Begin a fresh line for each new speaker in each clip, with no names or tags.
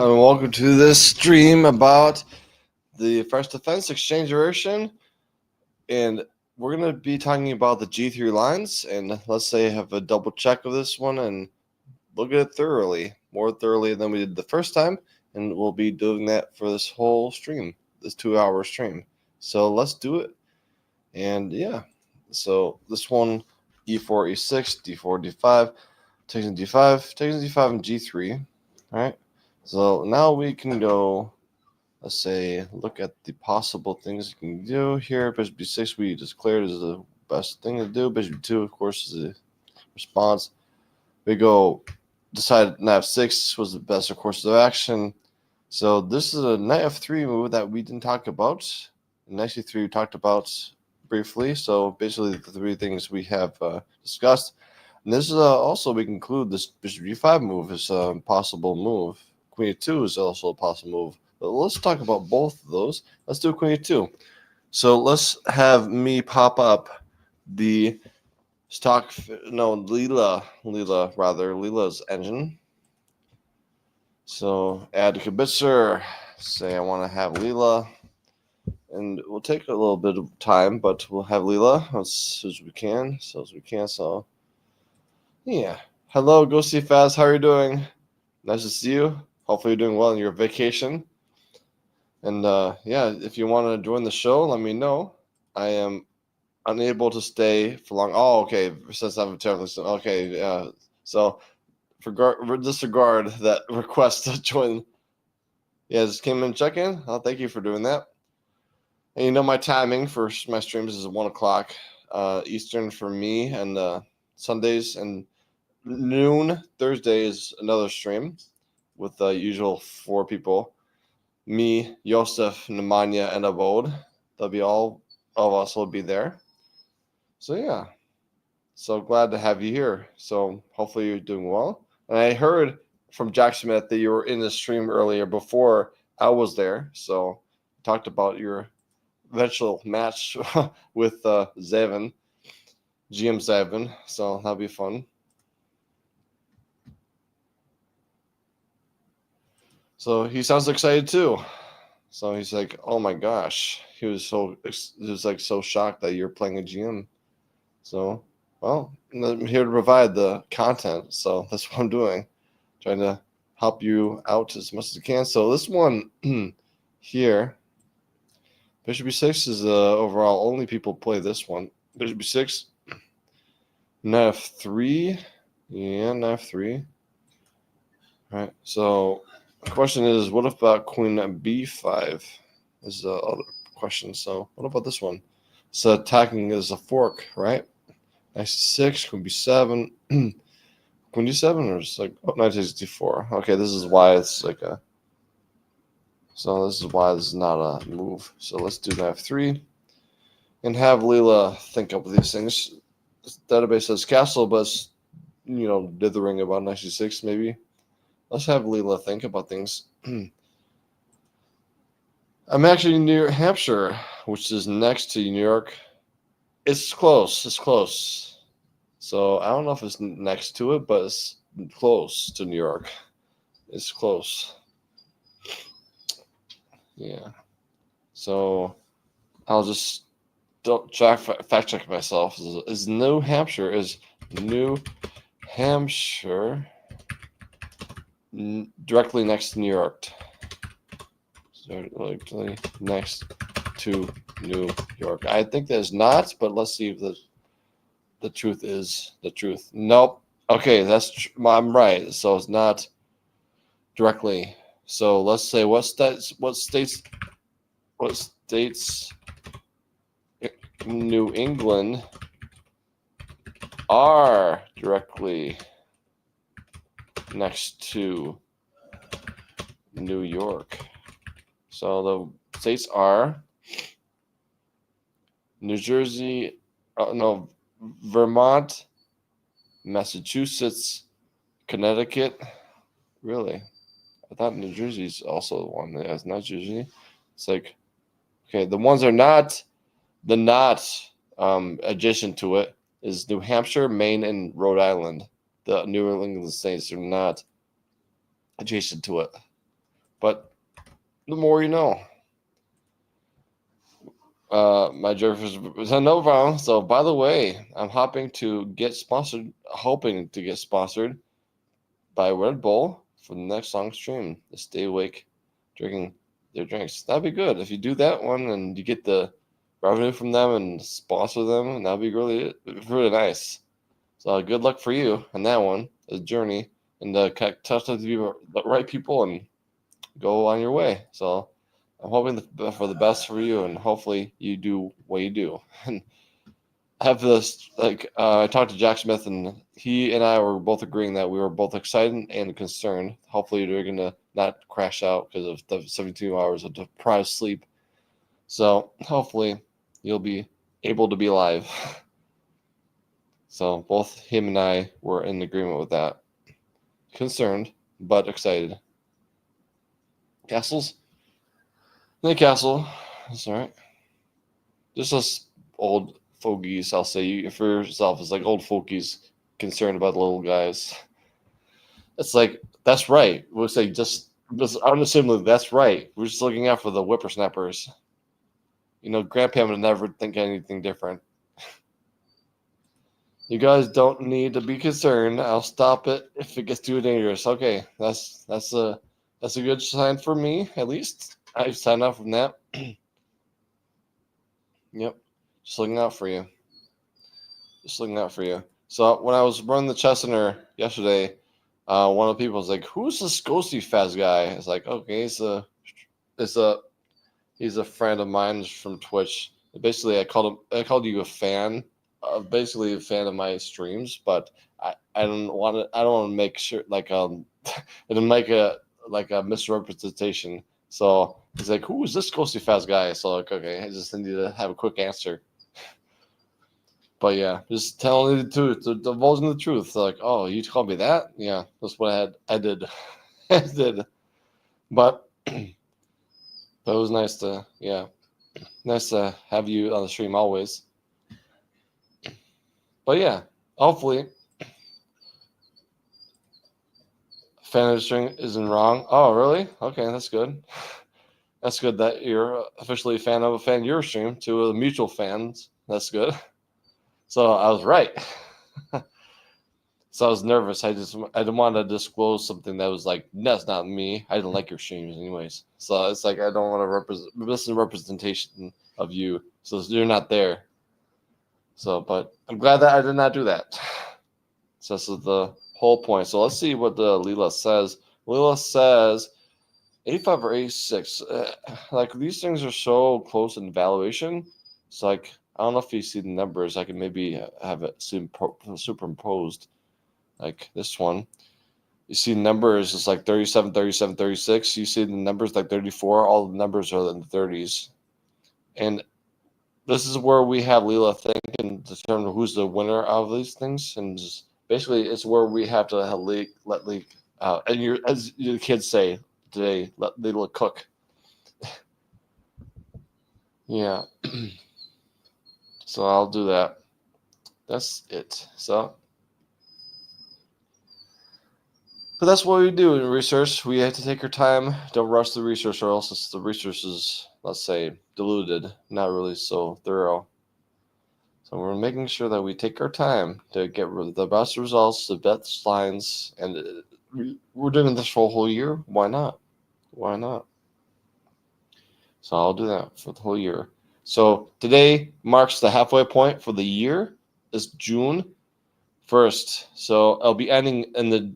And welcome to this stream about the First Defense Exchange version. And we're going to be talking about the G3 lines. And let's say have a double check of this one and look at it thoroughly, more thoroughly than we did the first time. And we'll be doing that for this whole stream, this 2-hour stream. So let's do it. And yeah, so this one, E4, E6, D4, D5, takes in D5, takes in D5, and G3. All right. So now we can go, let's say, look at the possible things you can do here. Bishop b6 we declared is the best thing to do. Bishop b2, of course, is the response. We go decide knight f6 was the best course of action. So this is a knight f3 move that we didn't talk about. Knight c3 we talked about briefly. So basically the three things we have discussed. And this is also, we conclude this bishop g5 move is a possible move. Queen e2 is also a possible move. But let's talk about both of those. Let's do queen e2. So let's have me pop up the Leela's engine. So add a kibitzer. Say I want to have Leela. And we'll take a little bit of time, but we'll have Leela as soon as we can. So yeah. Hello, Ghosty Fast. How are you doing? Nice to see you. Hopefully you're doing well on your vacation. And yeah, if you want to join the show, let me know. I am unable to stay for long. Oh, okay. Since I'm terribly okay. So disregard that request to join. Yeah, just came in check in. Oh, thank you for doing that. And you know my timing for my streams is 1 o'clock Eastern for me, and Sundays, and noon Thursday is another stream with the usual 4 people. Me, Yosef, Nemanja, and Avod. They'll be all of us will be there. So yeah. So glad to have you here. So hopefully you're doing well. And I heard from Jack Smith that you were in the stream earlier before I was there. So talked about your eventual match with Zavin, GM Zavin. So that'll be fun. So he sounds excited too. So he's like, "Oh my gosh!" He was so shocked that you're playing a GM. So, well, I'm here to provide the content. So that's what I'm doing, trying to help you out as much as I can. So this one here, Bishop b6 is overall only people play this one. Bishop b6, knight f3, yeah, knight f3. All right. So the question is, what about queen b5? Is the other question. So what about this one? So attacking is a fork, right? Knight c6, queen b7, queen d7, or just like knight takes d4. Okay, this is why it's like a. So this is why this is not a move. So let's do knight f3, and have Leela think up these things. This database says castle, but it's, dithering about knight c6 maybe. Let's have Leela think about things. I'm actually in New Hampshire, which is next to New York. It's close. It's close. So I don't know if it's next to it, but it's close to New York. It's close. Yeah. So I'll just fact check myself. Is New Hampshire directly next to New York? Directly next to New York. I think there's not, but let's see if the truth is the truth. Nope. Okay, I'm right. So it's not directly. So let's say what states New England are directly next to New York. So the states are New Jersey, Vermont, Massachusetts, Connecticut. Really? I thought New Jersey's also one. Yeah, it's not Jersey. It's like, okay, the ones are not adjacent to it is New Hampshire, Maine, and Rhode Island. The New England states are not adjacent to it. but the more you know. My Jeffers no problem. So by the way, I'm hoping to get sponsored by Red Bull for the next long stream to stay awake drinking their drinks. That'd be good. If you do that one and you get the revenue from them and sponsor them, that'd be really nice. So good luck for you on that one, the journey, and touch to be the right people and go on your way. So I'm hoping for the best for you, and hopefully you do what you do. And have this I talked to Jack Smith, and he and I were both agreeing that we were both excited and concerned. Hopefully you're gonna not crash out because of the 72 hours of deprived sleep. So hopefully you'll be able to be alive. So both him and I were in agreement with that. Concerned but excited. Castles? Nick Castle. That's all right. Just us old fogies, I'll say. You for yourself, it's like old fogies concerned about the little guys. It's like, that's right. We'll say just unassumingly, that's right. We're just looking out for the whippersnappers. Grandpa would never think anything different. You guys don't need to be concerned. I'll stop it if it gets too dangerous. Okay, that's a good sign for me, at least. I signed off from that. Yep. Just looking out for you. So when I was running the chess center yesterday, one of the people was like, "Who's this ghosty fast guy?" It's like, okay, he's a friend of mine from Twitch. Basically, I called you a fan, basically a fan of my streams, but I don't want to make sure I didn't make a misrepresentation. So he's like, "Who is this ghosty fast guy?" So okay, I just need to have a quick answer. But yeah, just telling you the truth, divulging the truth. Like, oh, you called me that? Yeah, that's what I did. I did. But it was nice to have you on the stream always. But yeah, hopefully, fan of the string isn't wrong. Oh, really? Okay, that's good. That's good that you're officially a fan of your stream. Two of the mutual fans. That's good. So I was right. So I was nervous. I didn't want to disclose something that was like, that's not me. I didn't like your streams anyways. So it's like I don't want to representation of you. So you're not there. So, but I'm glad that I did not do that. So this is the whole point. So let's see what the Leela says. Leela says 85 or 86. Like these things are so close in valuation. It's like I don't know if you see the numbers. I can maybe have it superimposed. Like this one, you see numbers is like 37, 37, 36. You see the numbers like 34. All the numbers are in the 30s. And this is where we have Leela think and determine who's the winner of these things. And just, basically, it's where we have to let leak. And as your kids say today, let Leela cook. Yeah. So I'll do that. That's it. So. But that's what we do in research. We have to take our time. Don't rush the research, or else the research is, let's say, diluted, not really so thorough. So we're making sure that we take our time to get the best results, the best lines, and we're doing this for a whole year. Why not? Why not? So I'll do that for the whole year. So today marks the halfway point for the year. It's June 1st. So I'll be ending in the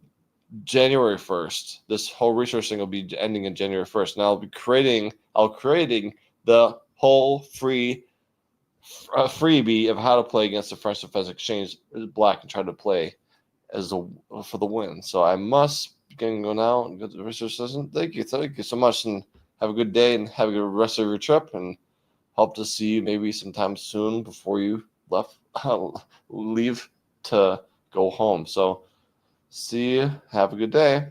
January 1st. This whole research thing will be ending in January 1st. And I'll creating the whole freebie of how to play against the French Defense Exchange Black and try to play for the win. So I must go now and go to the research session. Thank you so much, and have a good day and have a good rest of your trip. And hope to see you maybe sometime soon before you leave to go home. So. See you. Have a good day.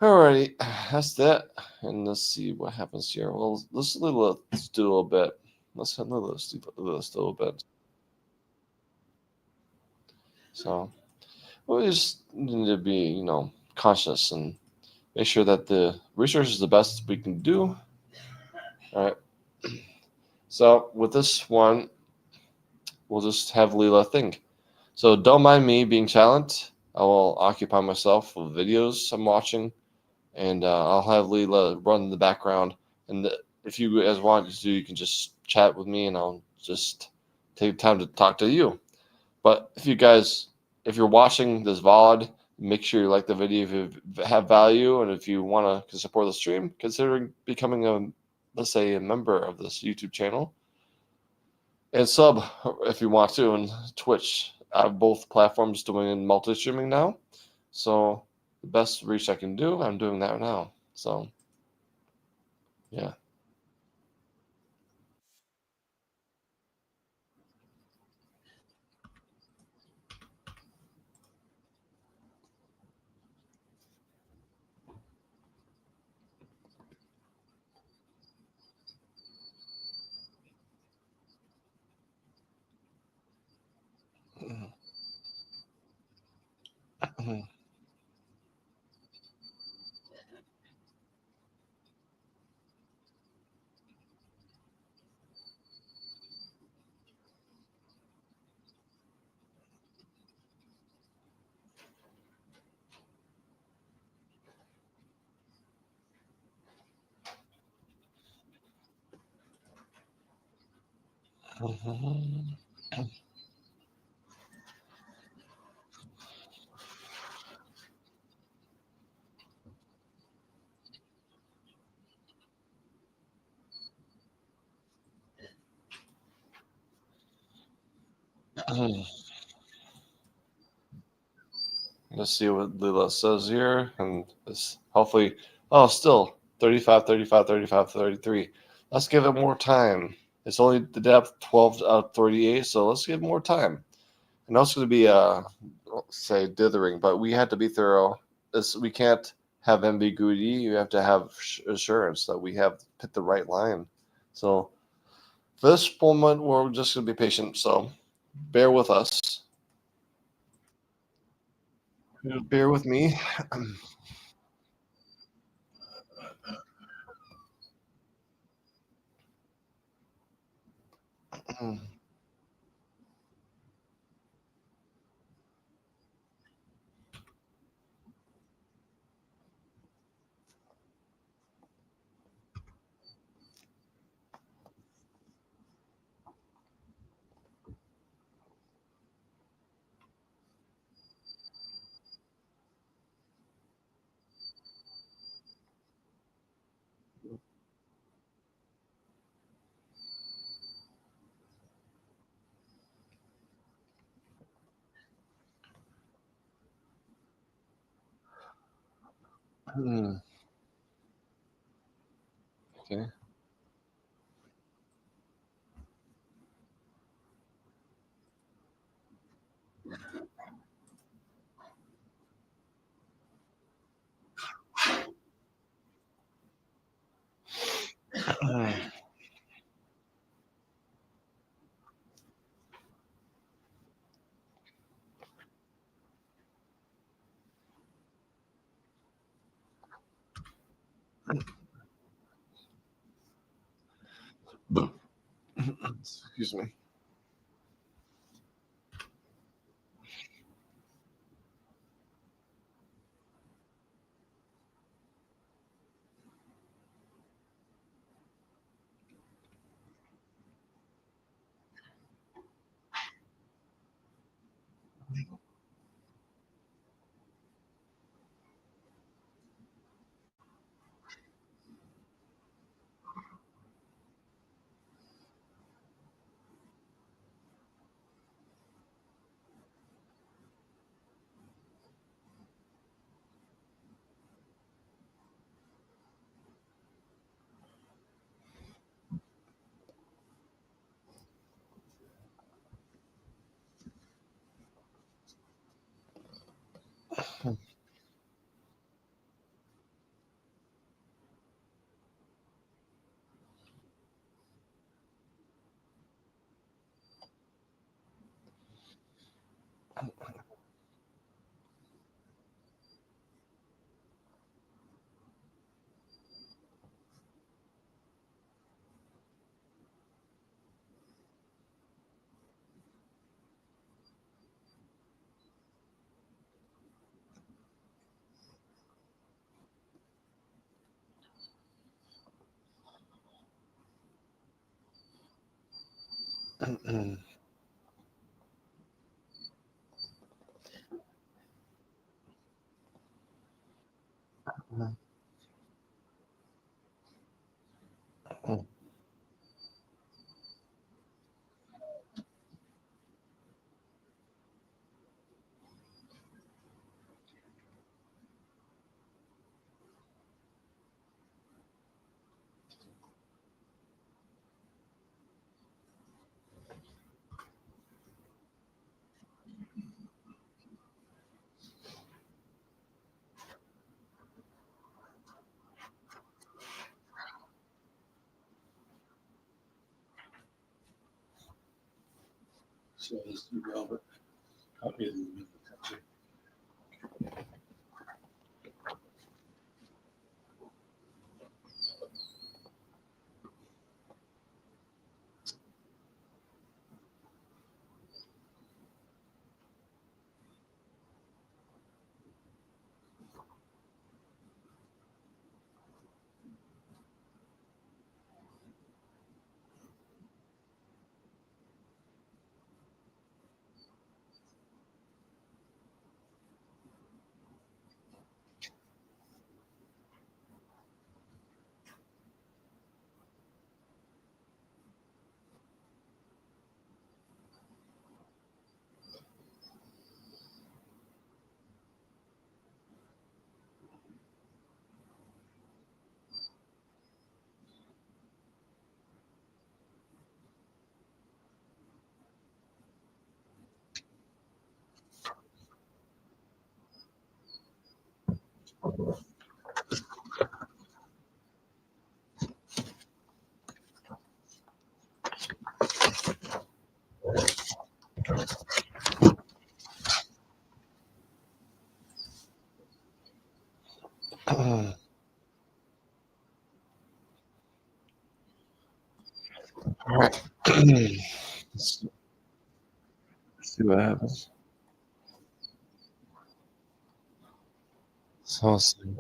Alrighty, that's that. And let's see what happens here. Well, let's do a little bit. Let's do a little bit. So we just need to be, conscious and make sure that the research is the best we can do. All right. So with this one, we'll just have Leela think. So don't mind me being silent. I will occupy myself with videos I'm watching, and I'll have Leela run in the background. And if you guys want to, you can just chat with me, and I'll just take time to talk to you. But if you're watching this VOD, make sure you like the video if you have value, and if you want to support the stream, consider becoming let's say, a member of this YouTube channel, and sub if you want to, and Twitch. I have both platforms doing multi streaming now, so the best reach I can do, I'm doing that now. So yeah. Let's see what Lila says here. And this hopefully, oh, still 35, 35, 35, 33. Let's give it more time. It's only the depth 12 out of 38, so let's give it more time. And that's going to be, say, dithering, but we have to be thorough. We can't have ambiguity. You have to have assurance that we have hit the right line. So for this moment, we're just going to be patient. So bear with us. Bear with me. Okay. Excuse me.
So let's do Robert. Copy of the
All right. Let's see what happens. So let's see.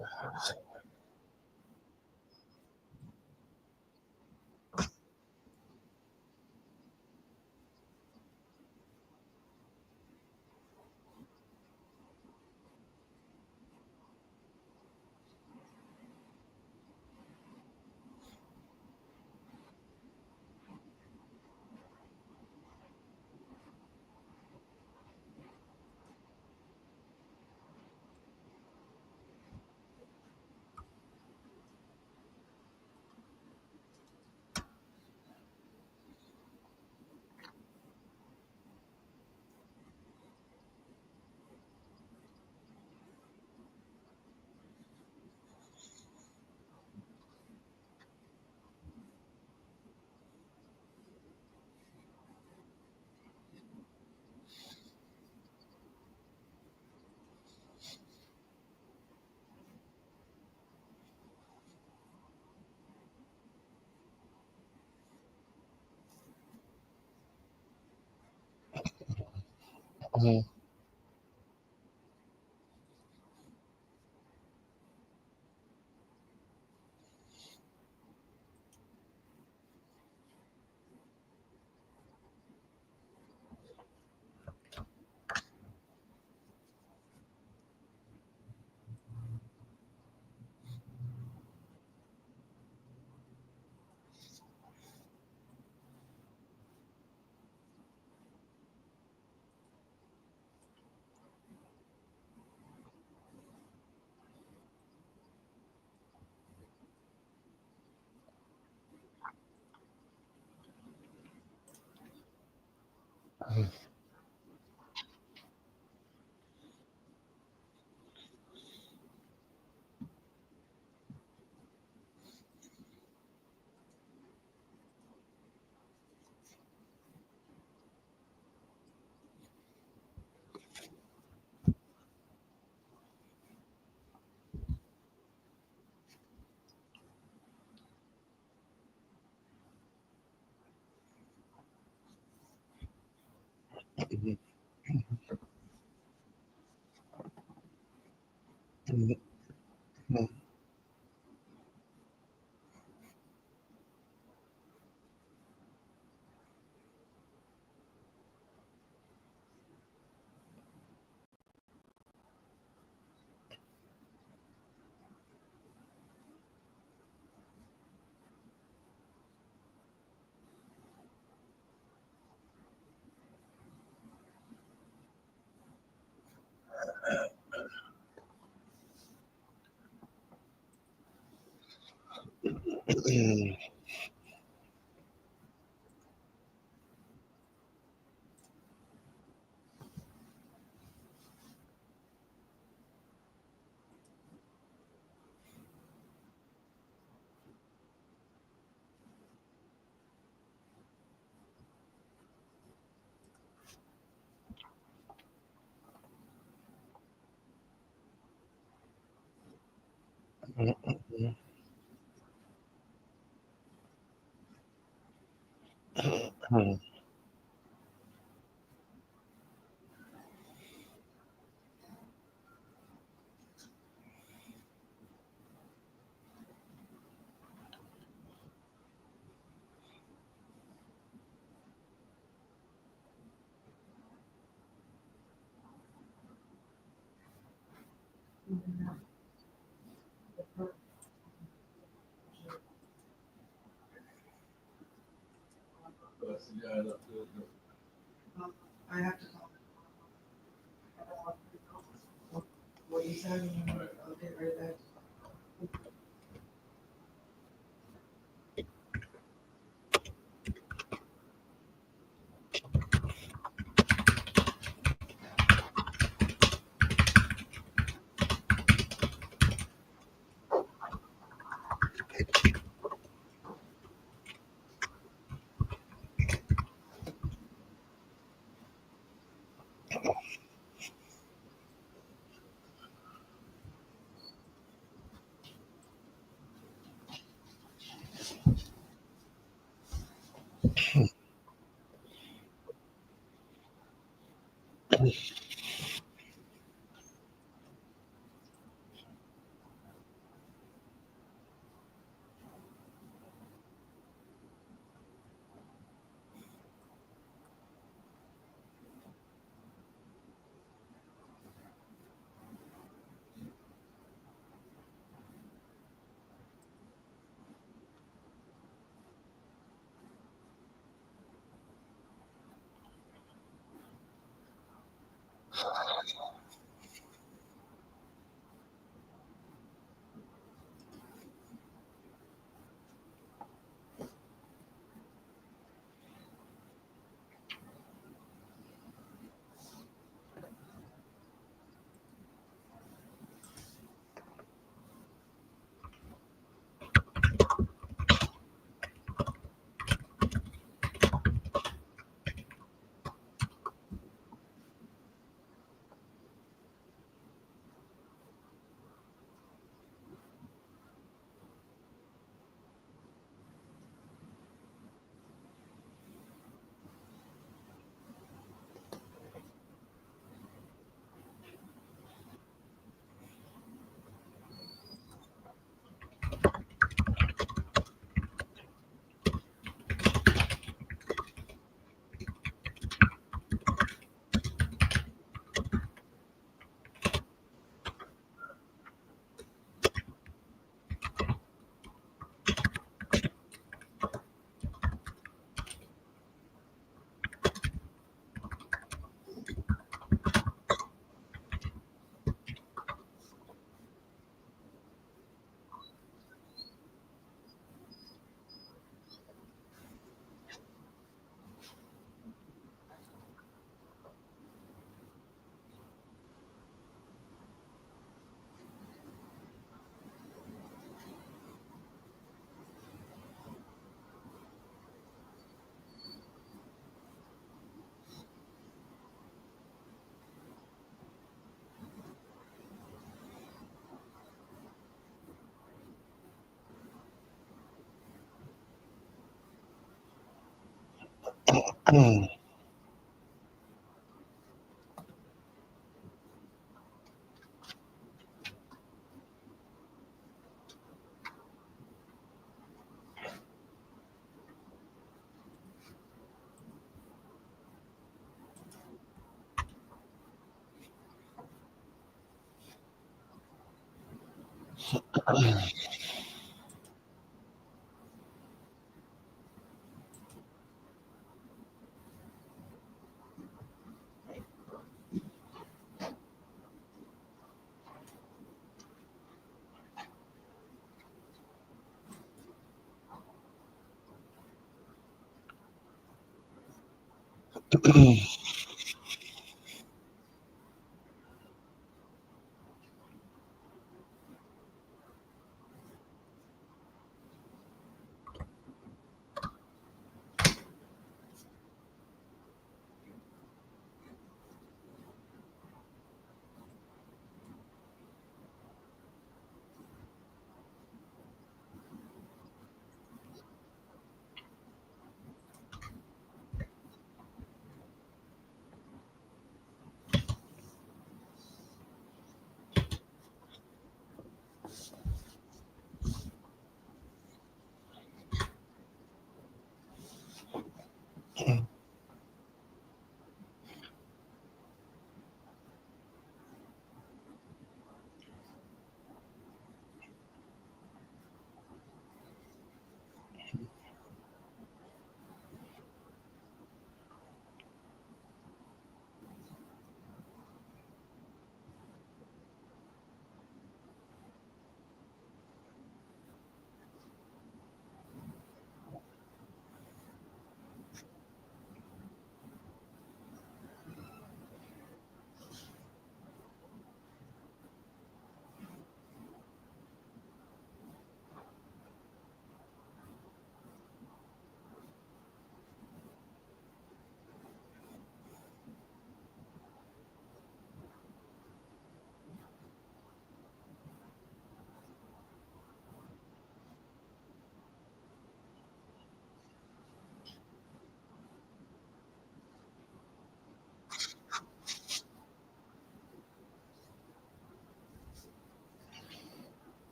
Mhm.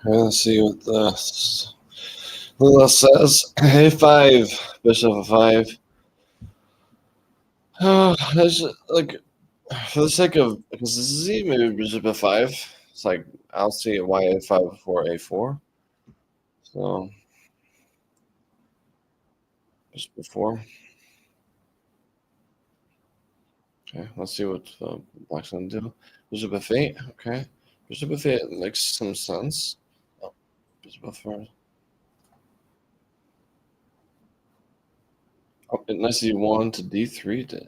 Okay, let's see what the Lila says. A5, bishop of 5. That's like, for the sake of, because this is Z, maybe bishop f5. It's like, I'll see why a5 before a4. So, bishop f4. Okay, let's see what black's going to do. Bishop f8. Okay. Bishop f8 makes some sense. Oh, bishop f4. Oh, knight c1 to d3 to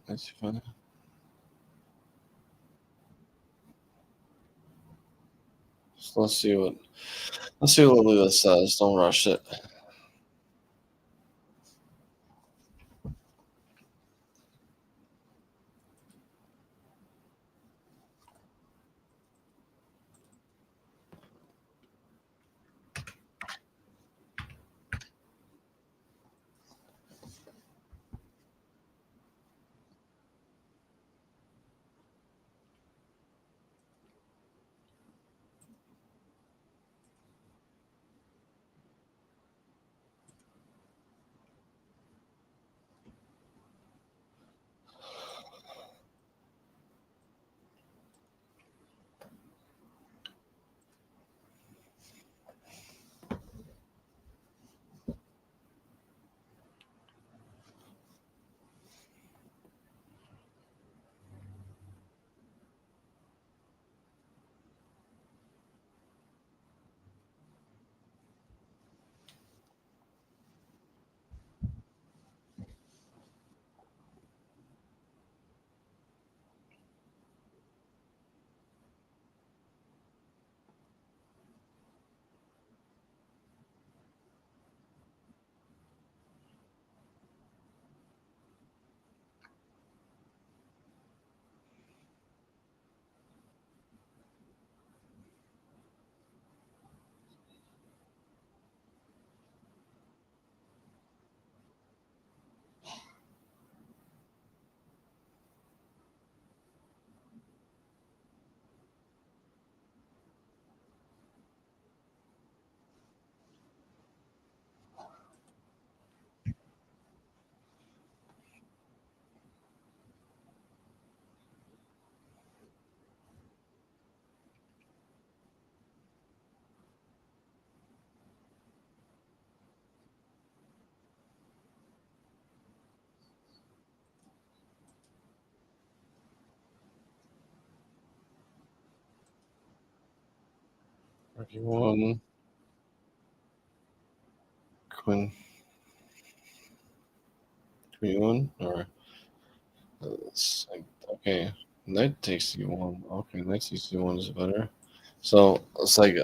knight c5. So let's see what Lila says. Don't rush it. Rook e1, queen e1, or it's like, okay, knight takes e1. Okay, knight takes e1 is better. So it's like,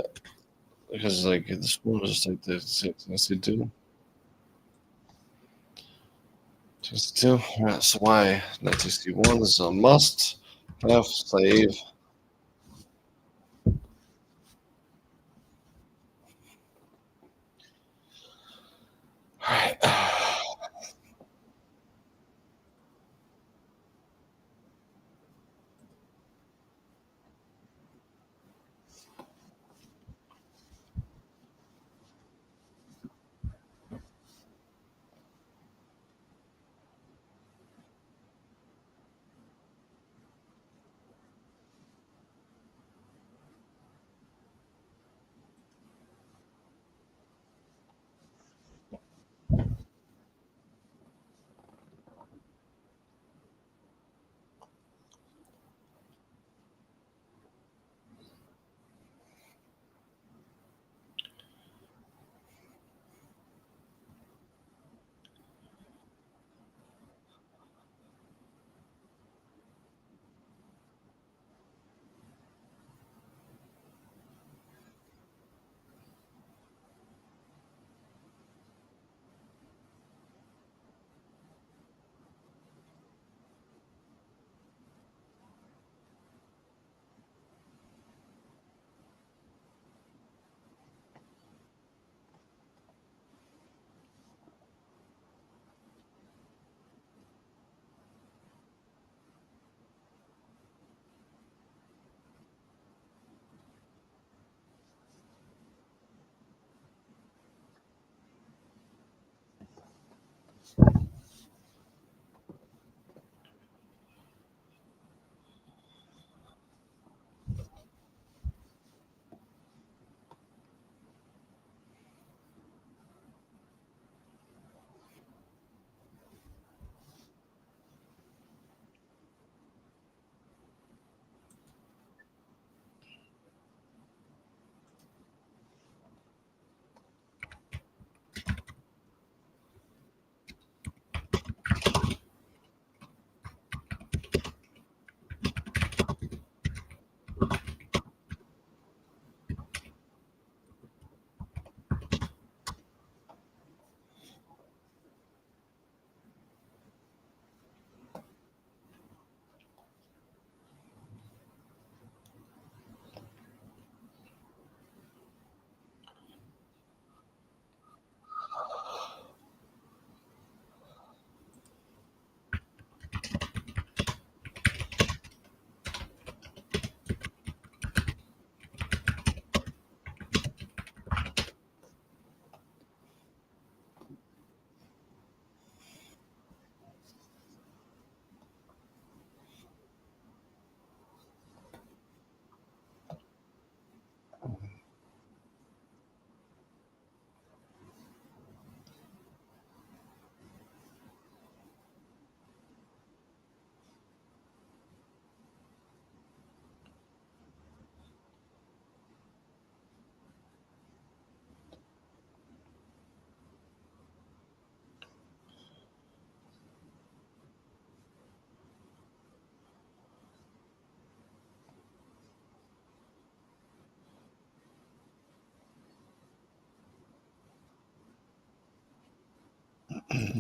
because like this one is just like this, c2. C2. Right, so why knight takes e1 is a must have save. All right. How's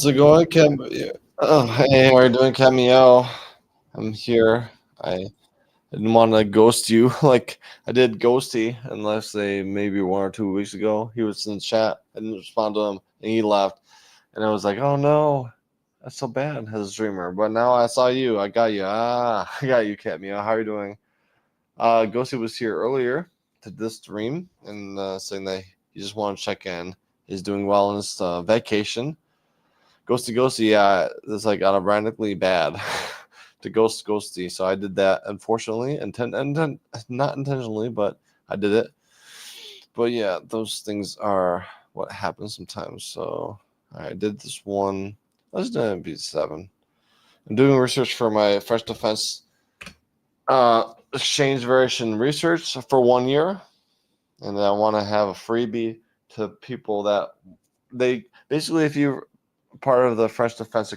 it going, Cam? Oh, hey, how are you doing, Cameo? I'm here. I didn't want to ghost you like I did Ghosty, unless say maybe 1 or 2 weeks ago. He was in chat. I didn't respond to him, and he left. And I was like, oh no, that's so bad as a streamer. But now I saw you. I got you. I got you, Cameo. How are you doing? Ghosty was here earlier to this stream and saying that he just wanted to check in. He's doing well in his vacation. Ghosty, yeah, it's like automatically bad to ghosty. So I did that, unfortunately, not intentionally, but I did it. But yeah, those things are what happens sometimes. So I did this one. Let's do MP7. I'm doing research for my Fresh Defense exchange variation research for 1 year, and I want to have a freebie to people that they basically, if you're part of the French defense,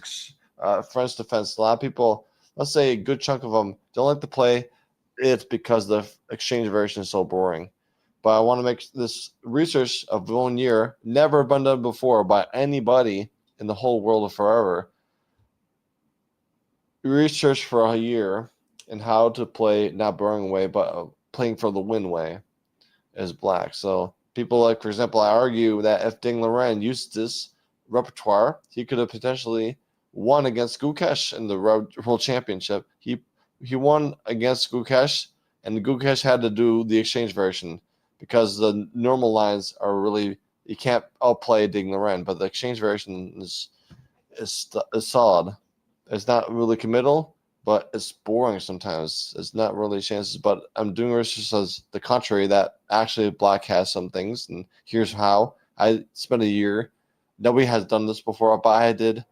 a lot of people, let's say a good chunk of them, don't like to play. It's because the exchange variation is so boring. But I want to make this research of 1 year, never been done before by anybody in the whole world of forever. Research for a year and how to play not boring way, but playing for the win way is black. So people like, for example, I argue that if Ding Loren used this repertoire, he could have potentially won against Gukesh in the World Championship. He won against Gukesh, and Gukesh had to do the exchange version because the normal lines are really, you can't outplay Ding Loren, but the exchange version is solid. It's not really committal, but it's boring sometimes. It's not really chances. But I'm doing research as the contrary, that actually black has some things, and here's how. I spent a year. Nobody has done this before, but I did.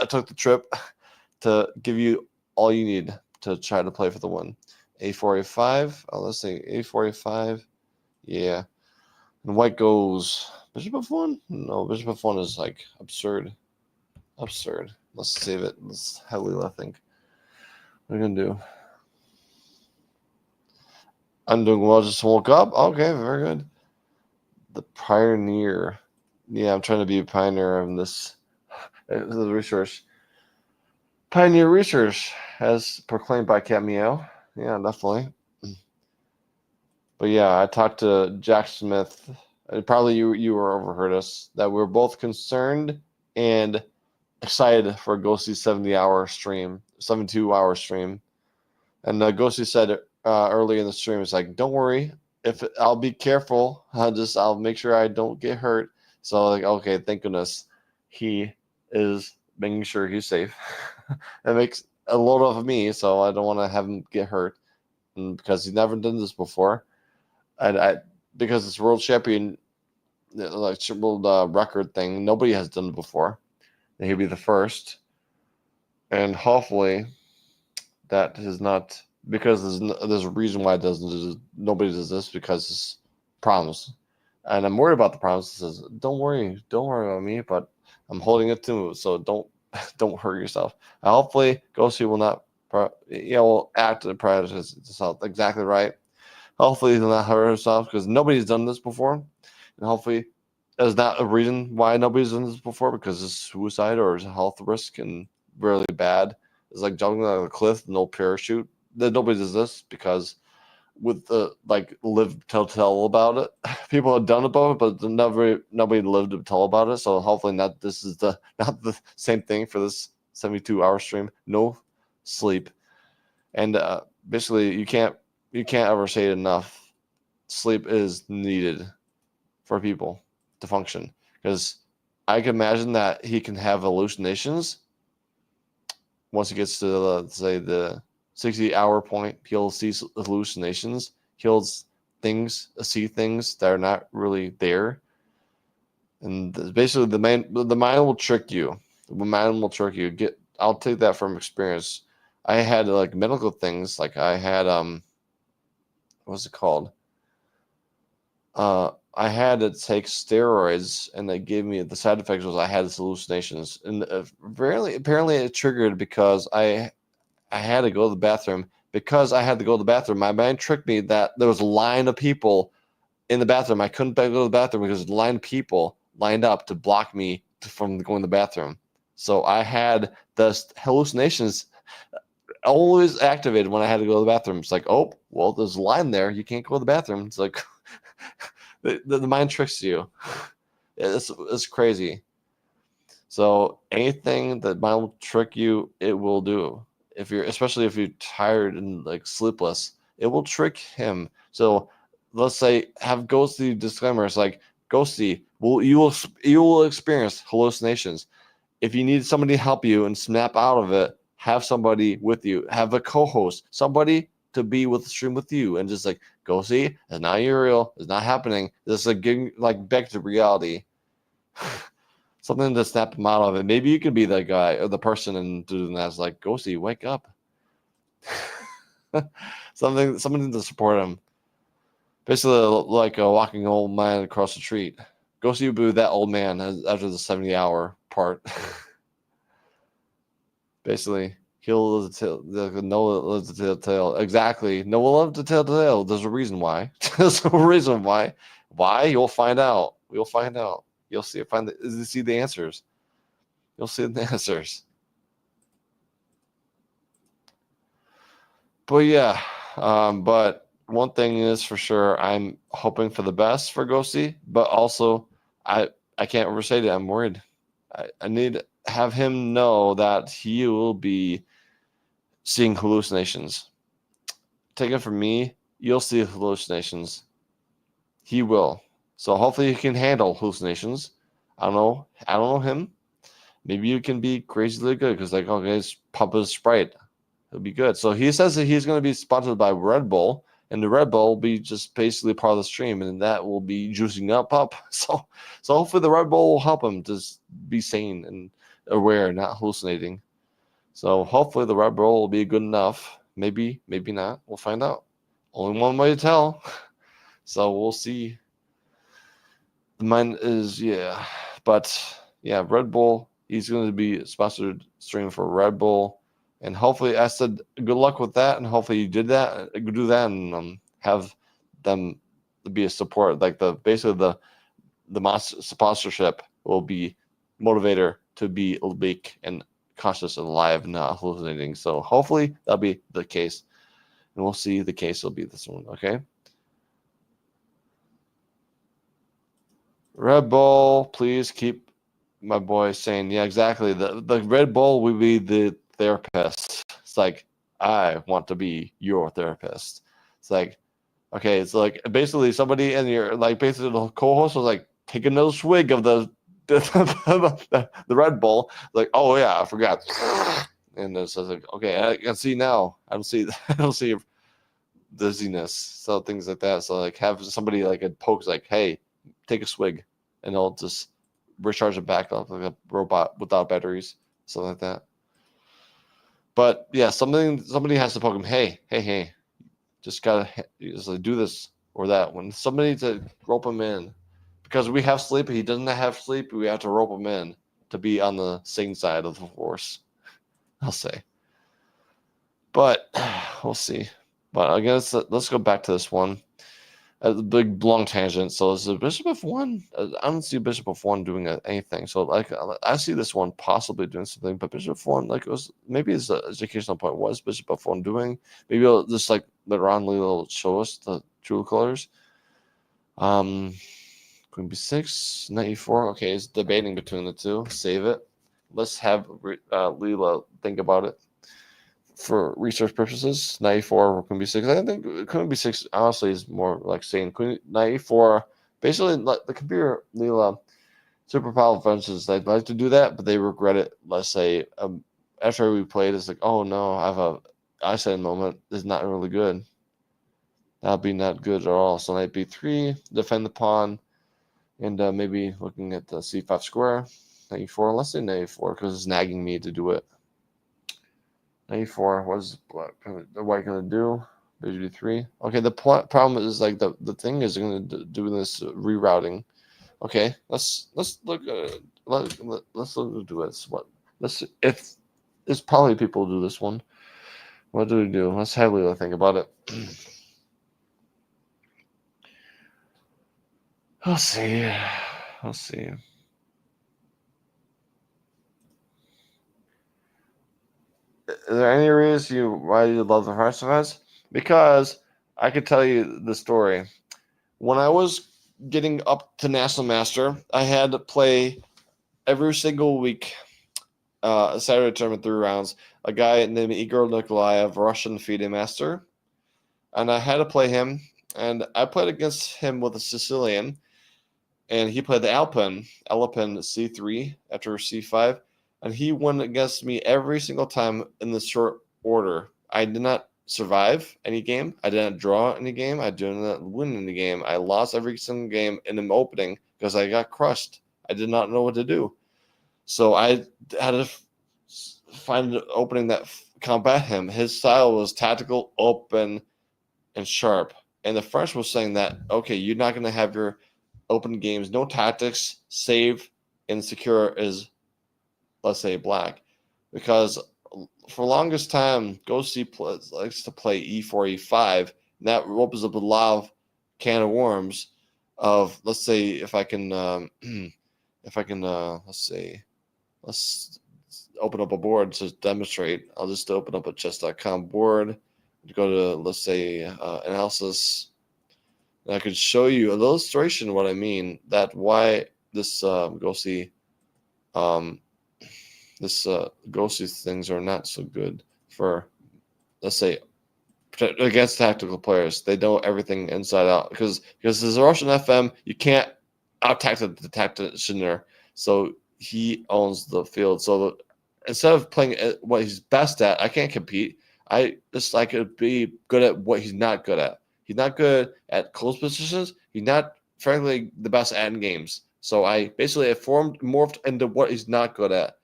I took the trip to give you all you need to try to play for the win. A4, A5. Oh, let's see. A4, A5. Yeah. And white goes Bishop F1? No, Bishop F1 is like absurd. Absurd. Let's save it. Let's have Leela think. What are you gonna do? I'm doing well. Just woke up. Okay, very good. The pioneer. Yeah, I'm trying to be a pioneer in this. The research. Pioneer research, as proclaimed by Cat Meow. Yeah, definitely. But yeah, I talked to Jack Smith. Probably you were overheard us that we're both concerned and excited for a Ghosty 70-hour stream, 72-hour stream. And Ghosty said early in the stream, it's like, don't worry, if I'll be careful, I'll make sure I don't get hurt. So like, okay, thank goodness he is making sure he's safe. It makes a load off of me, so I don't want to have him get hurt, and because he's never done this before, and because it's world champion, like world record thing, nobody has done it before. And he'll be the first, and hopefully that is not because there's a reason why it doesn't. Nobody does this because it's problems, and I'm worried about the problems. It says, don't worry about me, but I'm holding it too. So don't hurt yourself. Hopefully, Ghosty will not, will act and prioritize himself exactly right. Hopefully, he'll not hurt himself because nobody's done this before, and hopefully, there's not a reason why nobody's done this before because it's suicide or it's a health risk and really bad. It's like jumping out of a cliff, no parachute. Nobody does this because with the live tell about it. People have done it before, but nobody lived to tell about it. So hopefully not the same thing for this 72-hour stream. No sleep, and basically you can't ever say it enough. Sleep is needed for people to function because I can imagine that he can have hallucinations once he gets to say the 60-hour point. He'll see hallucinations. He'll see things that are not really there, and basically the mind will trick you. The mind will trick you. I'll take that from experience. I had like medical things, like I had what's it called? I had to take steroids, and they gave me the side effects was I had these hallucinations, and apparently it triggered because I had to go to the bathroom. Because I had to go to the bathroom, my mind tricked me that there was a line of people in the bathroom. I couldn't go to the bathroom because the line of people lined up to block me from going to the bathroom. So I had the hallucinations always activated when I had to go to the bathroom. It's like, oh, well, there's a line there. You can't go to the bathroom. It's like the mind tricks you. It's crazy. So anything that mind will trick you, it will do. Especially if you're tired and like sleepless, it will trick him. So let's say have ghosty disclaimers like ghosty. You will experience hallucinations. If you need somebody to help you and snap out of it, have somebody with you. Have a co-host, somebody to be with the stream with you, and just like go see. It's not real. It's not happening. It's like getting like back to reality. Something to snap them out of it. Maybe you could be the guy or the person and doing that. It's like, Ghosty, wake up. something to support him. Basically, like a walking old man across the street. Ghosty would be that old man after the 70-hour part. Basically, he'll live Noah lives to tell the tale. Exactly. Noah loves to tell the tale. There's a reason why. There's a reason why. Why? You'll find out. You'll find out. You'll see the answers. You'll see the answers. But yeah, but one thing is for sure, I'm hoping for the best for Ghosty, but also I can't overstate it. I'm worried. I need to have him know that he will be seeing hallucinations. Take it from me, you'll see hallucinations. He will. So hopefully he can handle hallucinations. I don't know him. Maybe you can be crazily good because like okay, it's Papa's Sprite. It'll be good. So he says that he's going to be sponsored by Red Bull, and the Red Bull will be just basically part of the stream, and that will be juicing up. So hopefully the Red Bull will help him just be sane and aware, not hallucinating. So hopefully the Red Bull will be good enough. Maybe not. We'll find out. Only one way to tell. So we'll see. Mine is but yeah, Red Bull. He's going to be sponsored stream for Red Bull. And hopefully, I said good luck with that, and hopefully you did that, do that, and have them be a support. Like basically the sponsorship will be motivator to be awake and conscious and alive, not hallucinating. So hopefully that'll be the case, and we'll see. The case will be this one. Okay. Red Bull, please keep my boy saying, yeah, exactly. The Red Bull will be the therapist. It's like, I want to be your therapist. It's like, okay, it's like basically somebody in your like basically the co-host was like, take another swig of the Red Bull. Like, oh yeah, I forgot. And it says like, okay, I can see now. I don't see dizziness. So things like that. So like have somebody like it pokes like, hey, take a swig, and it'll just recharge it back up like a robot without batteries, something like that. But yeah, somebody has to poke him. Hey, just gotta just like do this or that. When somebody to rope him in, because we have sleep, he doesn't have sleep. We have to rope him in to be on the sane side of the force. I'll say, but we'll see. But I guess let's go back to this one. A big long tangent. So is the Bishop of One? I don't see Bishop of One doing anything. So like I see this one possibly doing something, but Bishop of One like it was maybe it's an educational point. What is Bishop of One doing? Maybe it'll just like later on will show us the true colors. Queen B6, knight E4. Okay, it's debating between the two. Save it. Let's have Leela think about it. For research purposes, 94 or Queen B6. I think Queen B6 honestly is more like saying Queen 94. Basically, like the computer Leela super powerful functions. They'd like to do that, but they regret it. Let's say after we played, it's like, oh no, I have a eyesight moment. It's not really good. That'll be not good at all. So knight B3, defend the pawn, and maybe looking at the C5 square. 94. Let's say 94 because it's nagging me to do it. 94. What is the white going to do? Bishop d3. Okay, the problem is like the thing is going to do this rerouting. Okay, let's look. Let's do this. What? Let's if there's probably people who do this one. What do we do? Let's have Leela think about it. Let's see. Let's see. Is there any reason why you love the French defense? Because I could tell you the story. When I was getting up to National Master, I had to play every single week, a Saturday tournament, 3 rounds. A guy named Igor Nikolaev, Russian FIDE master, and I had to play him. And I played against him with a Sicilian, and he played the Alpine c3 after c5, and he won against me every single time in the short order. I did not survive any game. I didn't draw any game. I did not win any game. I lost every single game in the opening because I got crushed. I did not know what to do. So I had to find an opening that combat him. His style was tactical, open, and sharp. And the French was saying that, okay, you're not going to have your open games, no tactics, save, and secure is, let's say, black. Because for longest time, likes to play e4, e5, and that opens up a lot of can of worms of, let's say, if I can, let's open up a board to demonstrate. I'll just open up a chess.com board, go to, let's say, analysis. And I could show you an illustration of what I mean, that why this ghosty things are not so good for, let's say, against tactical players. They know everything inside out because there's a Russian FM, you can't out tactic the tactician, so he owns the field. So instead of playing what he's best at, I can't compete. I could be good at what he's not good at. He's not good at close positions. He's not, frankly, the best at end games. So I basically morphed into what he's not good at.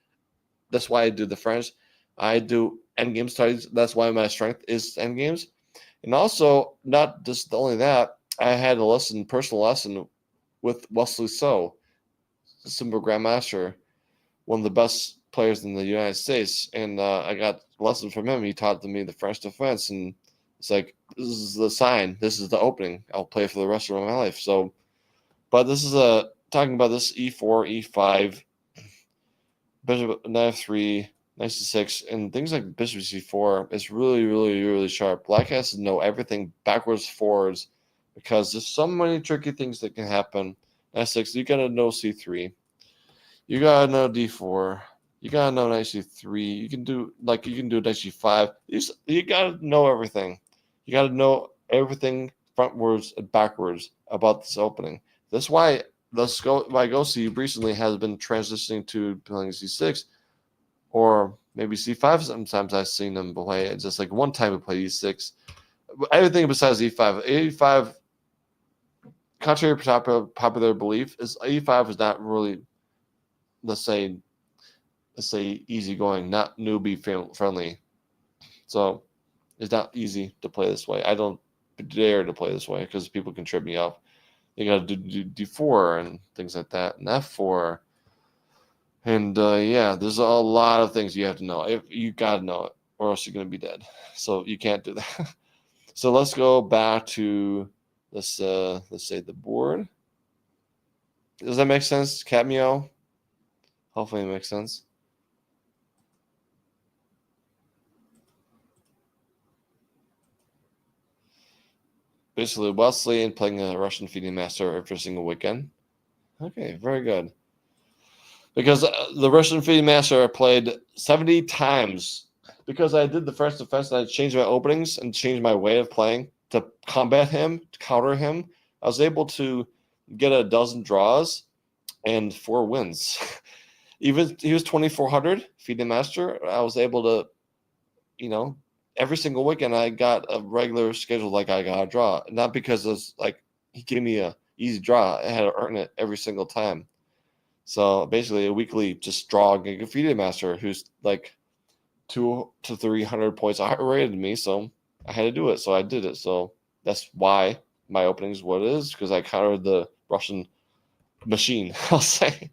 That's why I do the French. I do end game studies. That's why my strength is end games. And also, not just only that, I had a personal lesson with Wesley So, Simul Grandmaster, one of the best players in the United States, and I got a lesson from him. He taught me the French defense, and it's like, this is the sign, this is the opening. I'll play for the rest of my life. So, but this is talking about this e4, e5, bishop knight f3, knight c6, and things like bishop c4 is really, really, really sharp. Black has to know everything backwards, forwards, because there's so many tricky things that can happen. S6, you gotta know c3. You gotta know d4. You gotta know knight c3. You can do knight g5. You gotta know everything. You gotta know everything frontwards and backwards about this opening. That's why Gosi recently has been transitioning to playing c6, or maybe c5. Sometimes I've seen them play. Just like one time we played e6. Everything besides e5. E5, contrary to popular belief, is e5 is not really, let's say easygoing, not newbie friendly. So it's not easy to play this way. I don't dare to play this way because people can trip me up. You got to do d4 and things like that, and f4, and yeah, there's a lot of things you have to know. If you got to know it, or else you're gonna be dead. So you can't do that. So let's go back to let's say the board. Does that make sense, Cat Meow? Hopefully it makes sense. Basically, Wesley and playing a Russian feeding master every single weekend. Okay, very good. Because the Russian feeding master I played 70 times. Because I did the first defense and I changed my openings and changed my way of playing to combat him, to counter him. I was able to get a dozen draws and 4 wins. Even he was 2,400 feeding master. I was able to, every single weekend I got a regular schedule, like I got a draw. Not because it's like he gave me a easy draw. I had to earn it every single time. So basically a weekly just draw a feeding master who's like 200 to 300 points higher rated than me. So I had to do it, so I did it. So that's why my opening is what it is, because I countered the Russian machine, I'll say.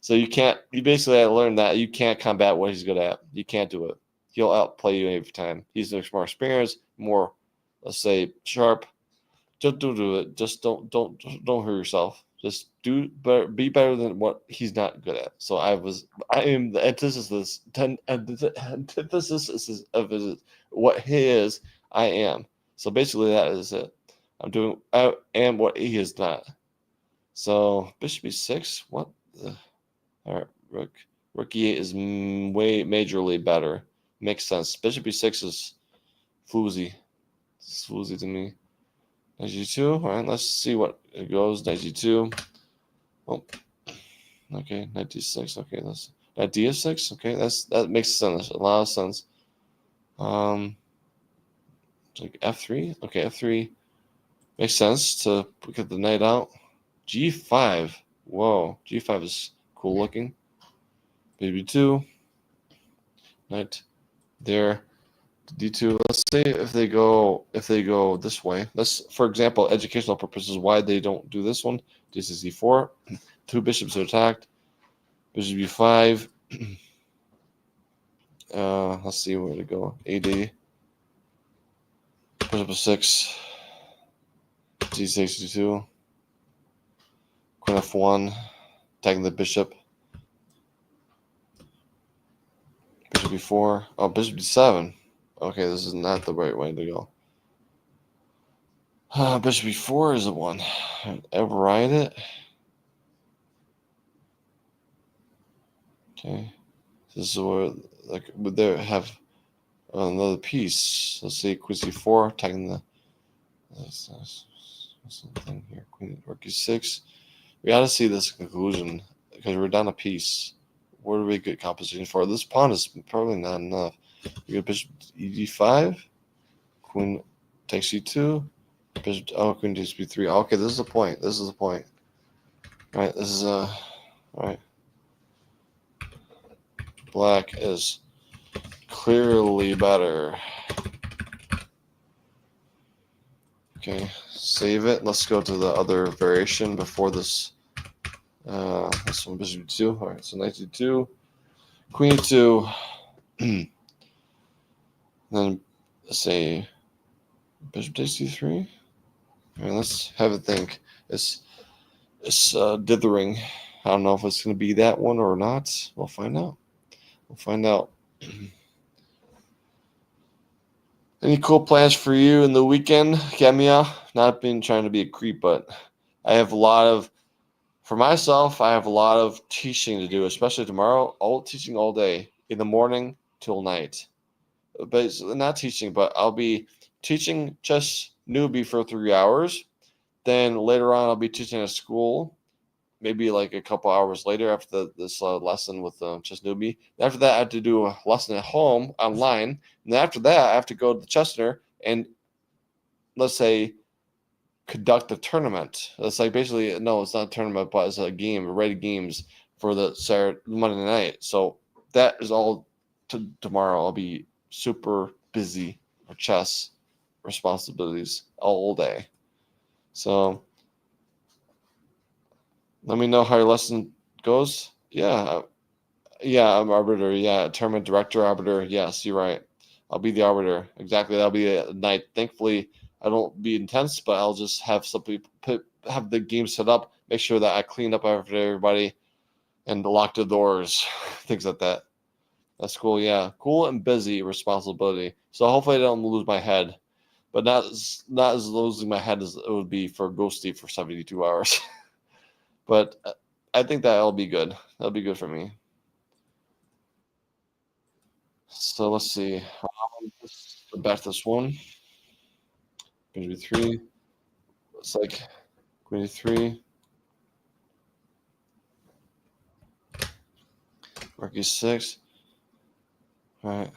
So you can't. You basically I learned that you can't combat what he's good at. You can't do it. He'll outplay you every time. He's more experienced, more, let's say, sharp. Just do it. Just don't hurt yourself. Just do better. Be better than what he's not good at. So I am the antithesis of what he is. I am. So basically, that is it. I am what he is not. So bishop e6. What? All right, rook e8 is way majorly better. Makes sense. Bishop e6 is floozy. It's floozy to me. Knight g2. All right, let's see what it goes. Knight g2. Oh, okay. Knight d6. Okay, that's knight d6. Okay, that makes sense. A lot of sense. Like f3. Okay, f3 makes sense to get the knight out. g5. Whoa, g5 is cool looking. b2. Knight there. d2. Let's say if they go this way. Let's, for example, educational purposes, why they don't do this one. This is e4. Two bishops are attacked. Bishop b5. Let's see where to go. AD. Bishop f6. d6, d2. Queen f1. Tagging the bishop. Bishop b4. Oh, bishop d7. Okay, this is not the right way to go. Bishop b4 is the one. Override it. Okay. This is where, like, would they have another piece? Let's see, queen c4, tagging the. What's the thing here? Queen rook e6. We got to see this conclusion because we're down a piece. What do we get composition for? This pawn is probably not enough. You get bishop e5, queen takes e2, bishop. Oh, queen takes b3. Okay, this is the point. This is the point. All right, this is all right. Black is clearly better. Okay, save it. Let's go to the other variation before this. This one, bishop e2. All right, so knight e2, queen e2. Then let's say bishop takes d3. All right, let's have a think. It's dithering. I don't know if it's going to be that one or not. We'll find out. We'll find out. Any cool plans for you in the weekend, Kemia? Not been trying to be a creep, but I have a lot of, for myself, I have a lot of teaching to do, especially tomorrow. All teaching all day, in the morning till night. But it's not teaching, but I'll be teaching chess newbie for 3 hours. Then later on, I'll be teaching at school, maybe like a couple hours later after this lesson with chess newbie. After that, I have to do a lesson at home online. And after that, I have to go to the chess center and, let's say, conduct a tournament. It's like basically, no, it's not a tournament, but it's a game, rated games for the Saturday, Monday night. So that is all tomorrow. I'll be super busy for chess responsibilities all day. So let me know how your lesson goes. Yeah, I'm arbiter. Yeah, tournament director, arbiter. Yes, you're right. I'll be the arbiter. Exactly. That'll be a night. Thankfully, I don't be intense, but I'll just have somebody have the game set up, make sure that I clean up after everybody, and lock the doors, things like that. That's cool. Yeah, cool and busy responsibility. So hopefully I don't lose my head, but not as losing my head as it would be for Ghosty for 72 hours. But I think that'll be good. That'll be good for me. So let's see. Back to this one. Queen b3. It's like queen e3. Rook e6. All right.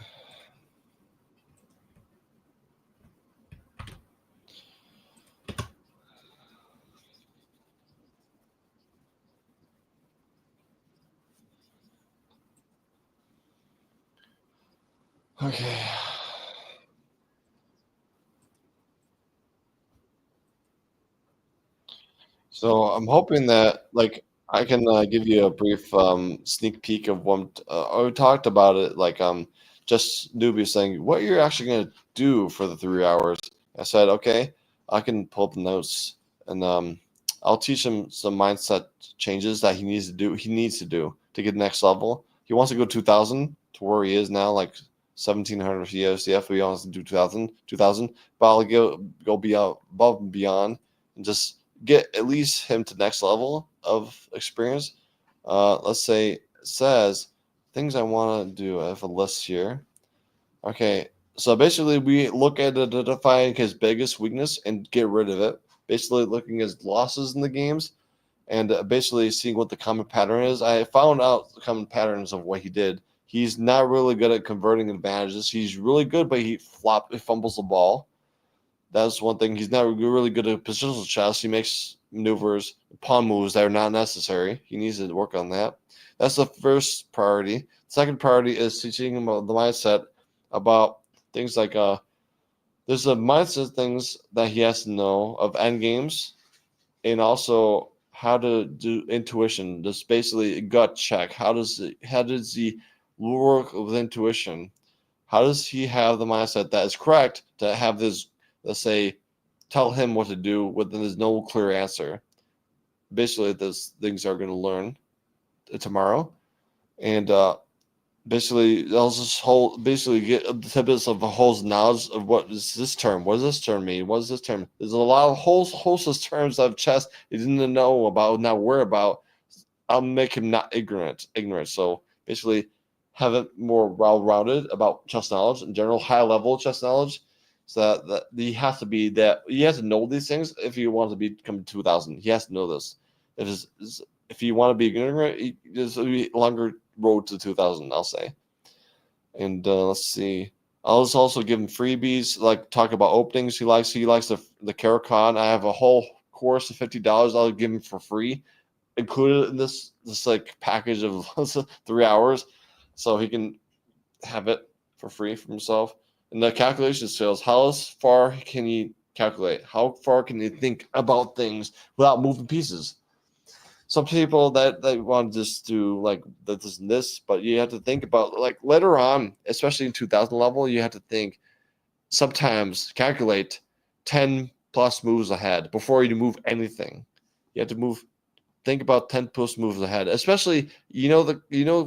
Okay. So I'm hoping that like I can give you a brief sneak peek of what I talked about it. Like just newbie saying what you're actually gonna do for the 3 hours. I said okay, I can pull up the notes and I'll teach him some mindset changes that he needs to do. He needs to do to get next level. He wants to go 2,000 to where he is now, like 1,700 CFCF. But he wants to do 2,000, 2,000. But I'll go beyond, above and beyond, and just get at least him to next level of experience. Let's say it says things I want to do. I have a list here. Okay, so basically we look at identifying his biggest weakness and get rid of it. Basically looking at his losses in the games and basically seeing what the common pattern is. I found out the common patterns of what he did. He's not really good at converting advantages. He's really good, but he fumbles the ball. That's one thing. He's not really good at positional chess. He makes maneuvers, pawn moves that are not necessary. He needs to work on that. That's the first priority. Second priority is teaching him the mindset about things like there's a mindset things that he has to know of end games and also how to do intuition. Just basically a gut check. How does he work with intuition? How does he have the mindset that is correct to have this, let's say, tell him what to do when there's no clear answer? Basically, those things are going to learn tomorrow, and basically, I'll just basically get tidbits of a whole knowledge of what is this term? What does this term mean? What does this term? There's a lot of hosts of terms of chess he didn't know about, not worry about. I'll make him not ignorant. So basically, have it more well-rounded about chess knowledge in general, high-level chess knowledge. So that he has to be that he has to know these things if he wants to become 2,000. He has to know this. If you want to be ignorant, there's a longer road to 2,000. I'll say. And let's see. I'll just also give him freebies, like talk about openings he likes. He likes the Caracan. I have a whole course of $50. I'll give him for free included in this like package of 3 hours, so he can have it for free for himself. And the calculation skills: how far can he calculate? How far can he think about things without moving pieces? Some people that they want to just do like this and this, but you have to think about like later on, especially in 2,000 level, you have to think sometimes calculate 10 plus moves ahead before you move anything. You have to think about 10 plus moves ahead, especially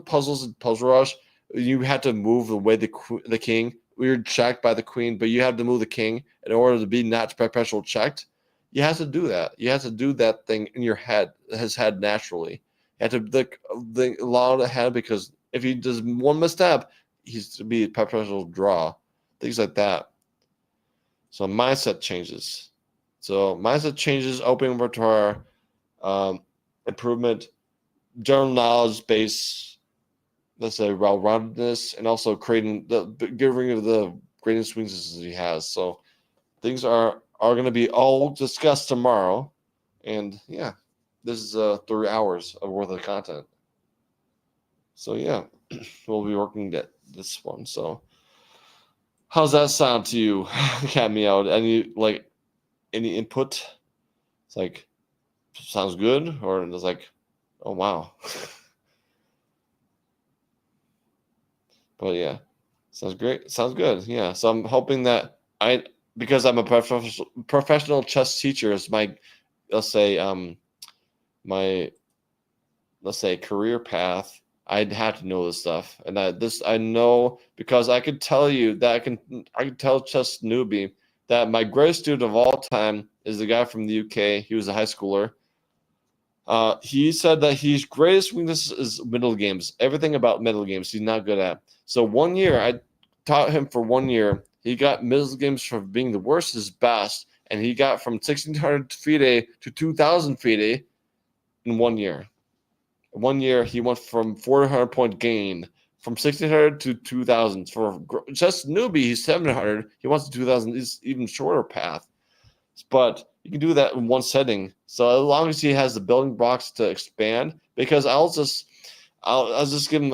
puzzles and Puzzle Rush. You had to move the way the king. We were checked by the queen, but you had to move the king in order to be not perpetual checked. You have to do that. You have to do that thing in your head, his head naturally. You have to think a lot ahead, because if he does one misstep, he's to be a perpetual draw. Things like that. So mindset changes. So mindset changes, opening repertoire, improvement, general knowledge base, let's say well-roundedness, and also getting rid of the greatest weaknesses he has. So things are going to be all discussed tomorrow, and yeah, this is 3 hours of worth of content. So yeah, we'll be working at this one. So how's that sound to you? Cat me out. Any input? It's like sounds good, or it's like, oh wow. But yeah, sounds great. Sounds good. Yeah. So I'm hoping that because I'm a professional chess teacher, is my, let's say, my, let's say, career path. I'd have to know this stuff, and I know because I could tell you that I can tell chess newbie that my greatest student of all time is the guy from the UK. He was a high schooler. He said that his greatest weakness is middle games. Everything about middle games he's not good at. So 1 year, I taught him for 1 year. He got middle games from being the worst to his best, and he got from 1,600 FIDE to 2,000 FIDE in 1 year. In 1 year, he went from 400-point gain from 1,600 to 2,000. For just newbie, he's 700. He wants to 2,000. It's even shorter path. But you can do that in one setting. So as long as he has the building blocks to expand, because I'll just give him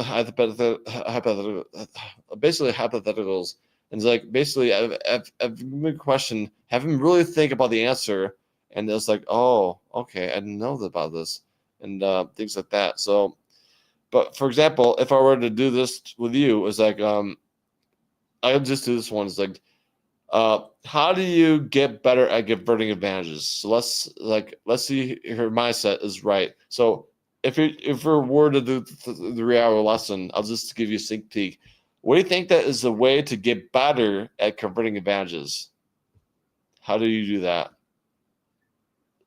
basically hypotheticals, and it's like basically I've given a question, have him really think about the answer, and it's like, oh, okay, I didn't know about this, and things like that. So, but for example, if I were to do this with you, it's like I'll just do this one. It's like, how do you get better at converting advantages? So let's see if your mindset is right. So if we were to do the 3 hour lesson, I'll just give you a sneak peek. What do you think that is the way to get better at converting advantages? How do you do that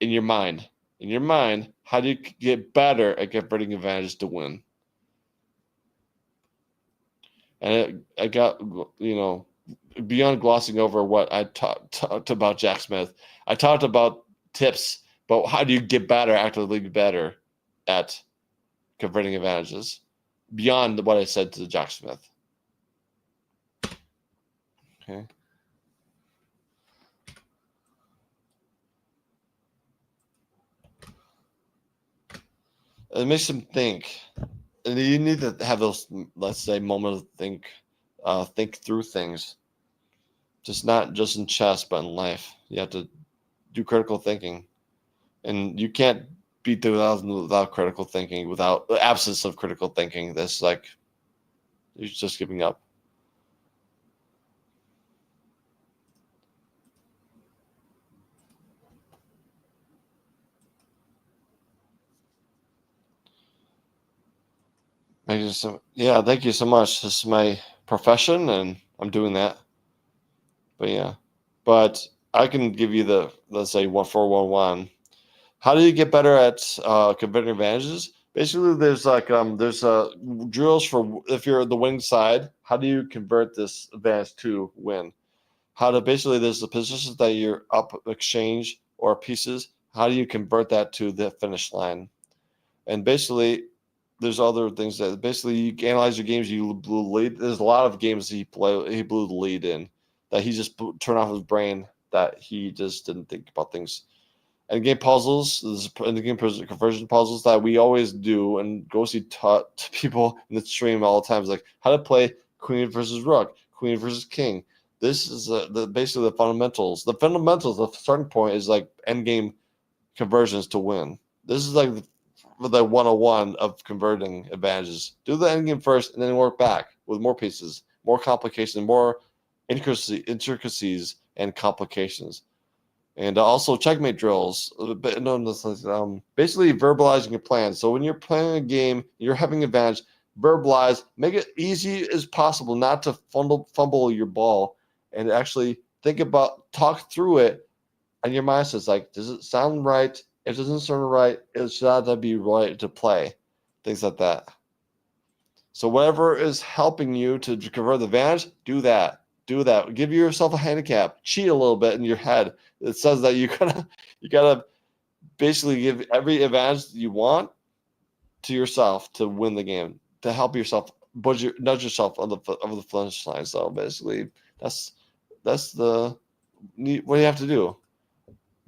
in your mind? In your mind, how do you get better at converting advantages to win? And I got, beyond glossing over what I talked about Jack Smith, I talked about tips, but how do you get better, actively better at converting advantages beyond what I said to Jack Smith? Okay. It makes him think. And you need to have those, let's say, moments of think through things. Just not just in chess, but in life. You have to do critical thinking. And you can't beat 2000 without critical thinking, without the absence of critical thinking. That's like you're just giving up. Yeah, thank you so much. This is my profession, and I'm doing that. But yeah, but I can give you the, let's say, 1411. How do you get better at converting advantages? Basically, there's drills for if you're the winning side. How do you convert this advantage to win? How to basically there's the positions that you're up exchange or pieces. How do you convert that to the finish line? And basically, there's other things that basically you analyze your games. You blew the lead. There's a lot of games he blew the lead in that he just turned off his brain, that he just didn't think about things. And game puzzles, and the game conversion puzzles that we always do and go see taught to people in the stream all the time is like how to play queen versus rook, queen versus king. This is basically the fundamentals. The fundamentals, the starting point is like end game conversions to win. This is like the 101 of converting advantages. Do the end game first and then work back with more pieces, more complications, more intricacies and complications. And also checkmate drills. Basically verbalizing your plan. So when you're playing a game, you're having an advantage, verbalize, make it easy as possible not to fumble your ball, and actually talk through it, and your mind says like, does it sound right? If it doesn't sound right, it should not be right to play. Things like that. So whatever is helping you to convert the advantage, do that. Do that. Give yourself a handicap. Cheat a little bit in your head. It says that you gotta basically give every advantage you want to yourself to win the game, to help yourself nudge yourself on the finish line. So basically, that's the what you have to do.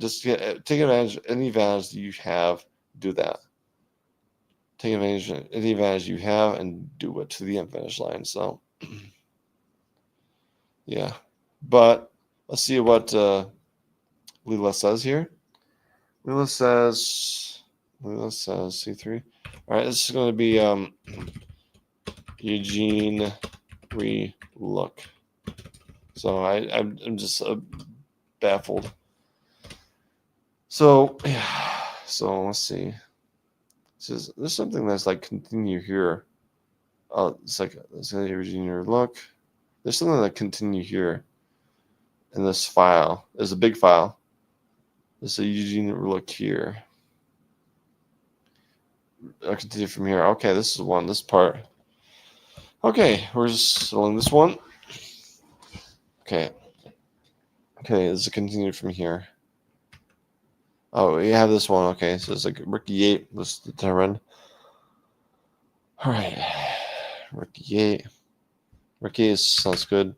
Just take advantage of any advantage you have. Do that. Take advantage of any advantage you have and do it to the end finish line. So, yeah. But let's see what Leela says here. Leela says C3. All right, this is going to be Eugene Relook. So I'm just baffled. So yeah. So let's see. There's something that's like continue here. Oh, it's like Eugene Relook. There's something that continue here in this file. There's a big file. This is Eugene Relook here. I'll continue from here. Okay, this is one. This part. Okay, we're just rolling this one. Okay. Okay, this is continued from here. Oh, we have this one. Okay, so it's like Ricky 8 was determined. All right, Ricky 8. Ricky 8 sounds good.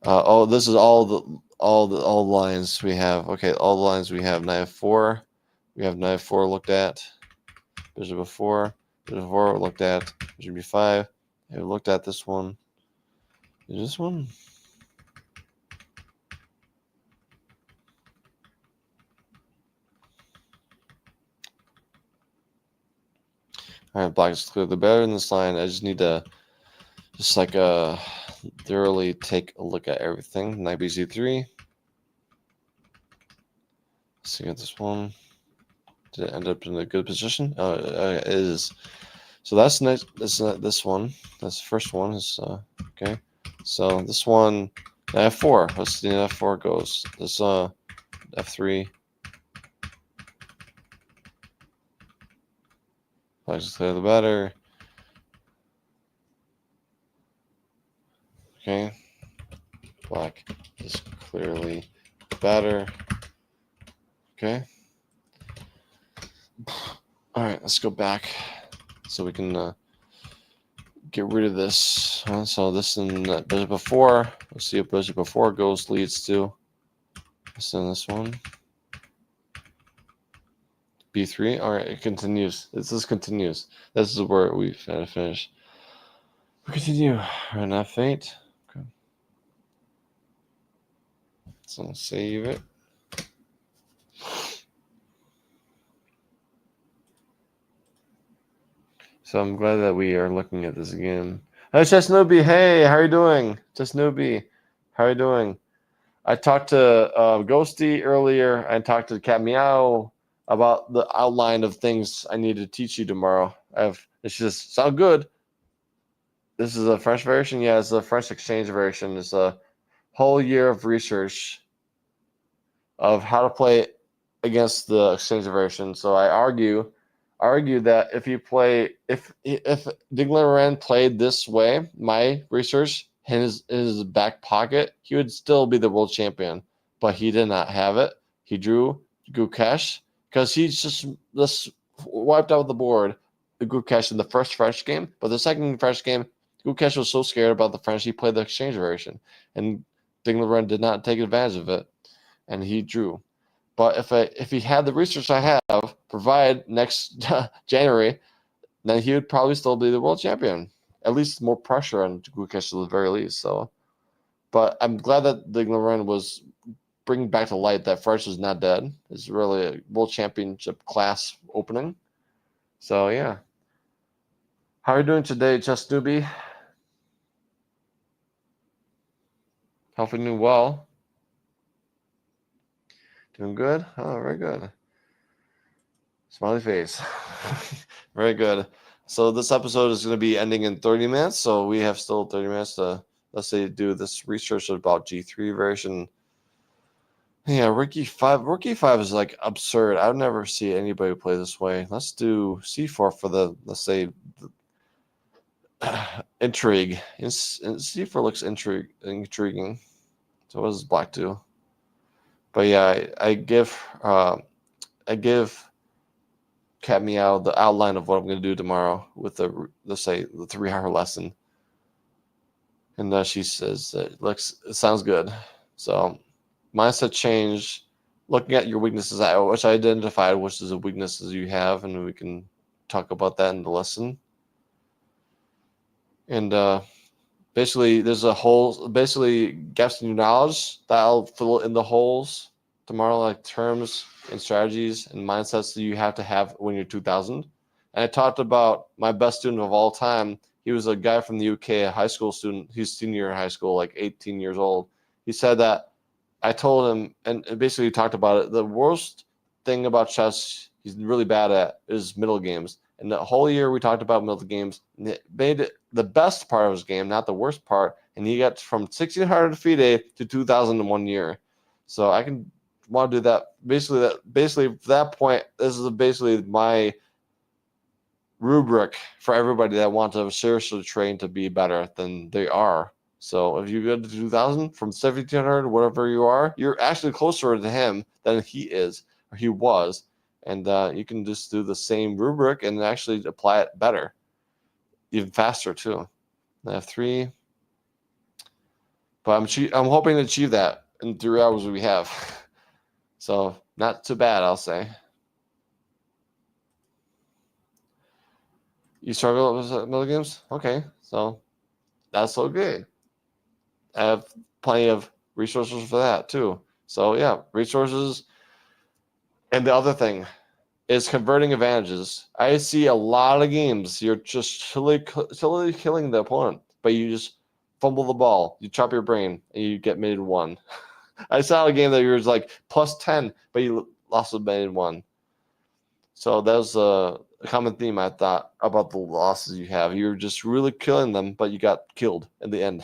Oh, this is all the lines we have. Okay, all the lines we have. Knight 4. We have knight 4 looked at. Bishop of 4. Bishop of 4 looked at. Bishop B5. We looked at this one. Is this one? All right, black is clearly better in this line. I just need to just like thoroughly take a look at everything. Knight bc3. Let's see, got this one. Did it end up in a good position? Oh, it is. So that's next. This one. That's the first one. Is okay. So this one, f4. Let's see, f4 goes. This f3. Black is clearly better. Okay. Black is clearly better. Okay. All right, let's go back so we can get rid of this. So this and bishop before. Let's see what bishop before goes leads to. This and this one. B3. All right, it continues. This continues. This is where we finish. We continue. All right, f8. Okay. So save it. So I'm glad that we are looking at this again. Hi, Chesnooby. Hey, how are you doing? Chesnooby, how are you doing? I talked to Ghosty earlier. I talked to Cat Meow about the outline of things I need to teach you tomorrow. It's just sound good. This is a French version. Yeah, it's a French exchange version. It's a whole year of research of how to play against the exchange version. So I argue that if Digleran played this way, my research in his back pocket, he would still be the world champion. But he did not have it. He drew Gukesh because he just wiped out the board the Gukesh in the first French game. But the second French game, Gukesh was so scared about the French, he played the exchange version. And Digleran did not take advantage of it. And he drew. But if he had the research I have provide next January, then he would probably still be the world champion. At least more pressure on Gukesh at the very least. So, but I'm glad that Digleran was bringing back to light that French is not dead. It's really a world championship class opening. So yeah. How are you doing today, Just Newbie? Hopefully doing well. Doing good? Oh, very good. Smiley face. Very good. So this episode is going to be ending in 30 minutes. So we have still 30 minutes to, let's say, do this research about G3 version. Yeah, Rook E5. Rook E5 is like absurd. I would never see anybody play this way. Let's do C4 for the, let's say, intrigue. C4 looks intriguing. So what does black do? But yeah, I give Cat Meow the outline of what I'm going to do tomorrow with the, let's say, the 3-hour lesson. And she says it sounds good. So mindset change, looking at your weaknesses, which I identified, which is the weaknesses you have, and we can talk about that in the lesson. And basically, there's basically gaps in your knowledge that I'll fill in the holes tomorrow, like terms and strategies and mindsets that you have to have when you're 2000. And I talked about my best student of all time. He was a guy from the UK, a high school student. He's senior in high school, like 18 years old. He said that I told him, and basically talked about it, the worst thing about chess he's really bad at is middle games. And the whole year we talked about middle games. And it made it the best part of his game, not the worst part. And he got from 1600 FIDE to 2000 in 1 year. So I can want to do that. Basically, at that point, this is basically my rubric for everybody that wants to seriously train to be better than they are. So if you go to 2000 from 1700, whatever you are, you're actually closer to him than he is or he was. And you can just do the same rubric and actually apply it better, even faster too. F3. But I'm hoping to achieve that in 3 hours we have. So not too bad, I'll say. You struggle with middle games? Okay, so that's so good. I have plenty of resources for that too. So yeah, resources. And the other thing, is converting advantages. I see a lot of games you're just totally killing the opponent, but you just fumble the ball, you chop your brain, and you get made one. I saw a game that you was like plus 10, but you lost with made one. So that was a common theme I thought about the losses you have. You're just really killing them, but you got killed in the end.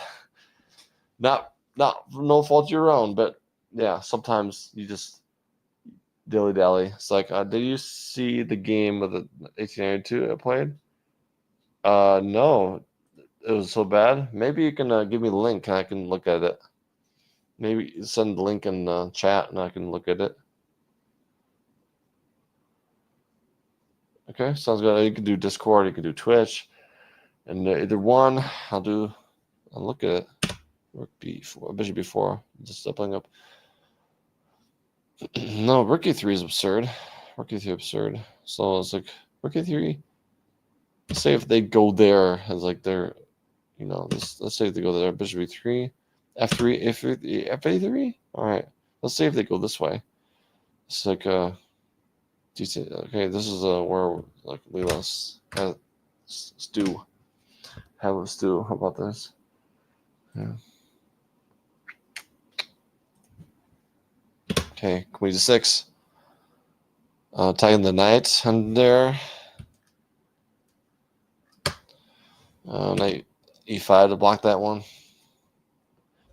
Not no fault of your own, but yeah, sometimes you just dilly dally. It's like, did you see the game of the 1892 I played? No, it was so bad. Maybe you can give me the link and I can look at it. Maybe send the link in the chat and I can look at it. Okay, sounds good. You can do Discord, you can do Twitch, and either one, I'll look at it. Rook b4, bishop b4, just doubling up. No, rook e3 is absurd. Rook e3 absurd. So it's like rook e3. Let's say if they go there as like they're, let's say if they go there, bishop e3, f3, f3. All right, let's say if they go this way. It's like okay, this is where like let's stew. Have a stew. How about this? Yeah. Okay, queen d6. Taking the knight under. Knight e5 to block that one.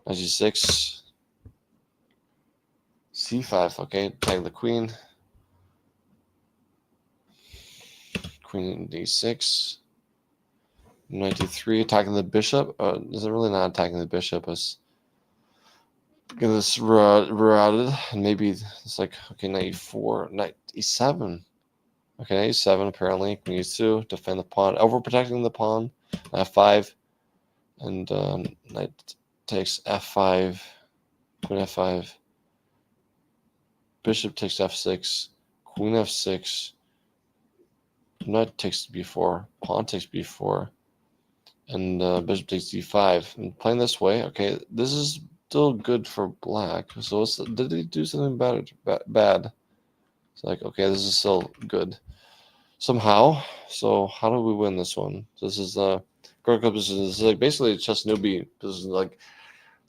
Knight g6. c5. Okay, tagging the queen. Queen d6. Knight d3, attacking the bishop. Is it really not attacking the bishop? It's get this routed, and maybe it's like, okay, knight e4, knight e7. Okay, knight e7 apparently. Queen e2, defend the pawn, overprotecting the pawn. f5, and knight takes f5, queen f5. Bishop takes f6, queen f6. Knight takes b4, pawn takes b4. And bishop takes d5. And playing this way, okay, this is still good for black. So did they do something bad? It's like, okay, this is still good somehow. So how do we win this one? This is this is like basically chess newbie. This is like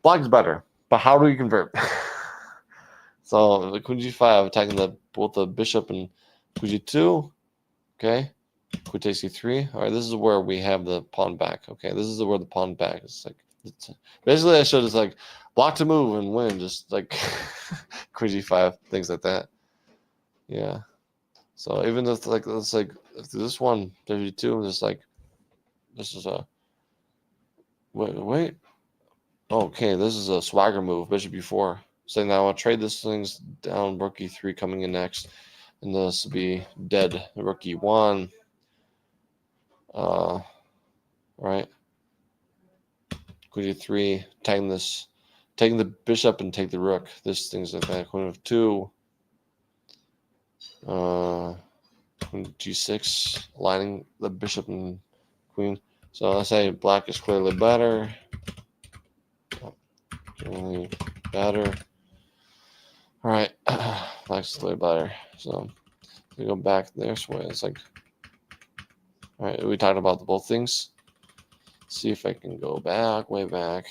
black is better, but how do we convert? So the queen g5 attacking both the bishop and queen g2. Okay. Queen takes e3. All right, this is where we have the pawn back. Okay, this is where the pawn back is like. Basically, I should just like block to move and win, just like queen g5, things like that. Yeah. So even if like let's like if this one g2, just like this is a wait. Okay, this is a swagger move, bishop e4. So now I'll trade this things down, rook e3 coming in next, and this will be dead. Rook e1. Right. Queen e3, taking the bishop and take the rook. This thing's like that. Queen f2. Queen g6, aligning the bishop and queen. So I say black is clearly better. Clearly better. All right, black's clearly better. So we go back this way. It's like, all right, we talked about both things. See if I can go back, way back.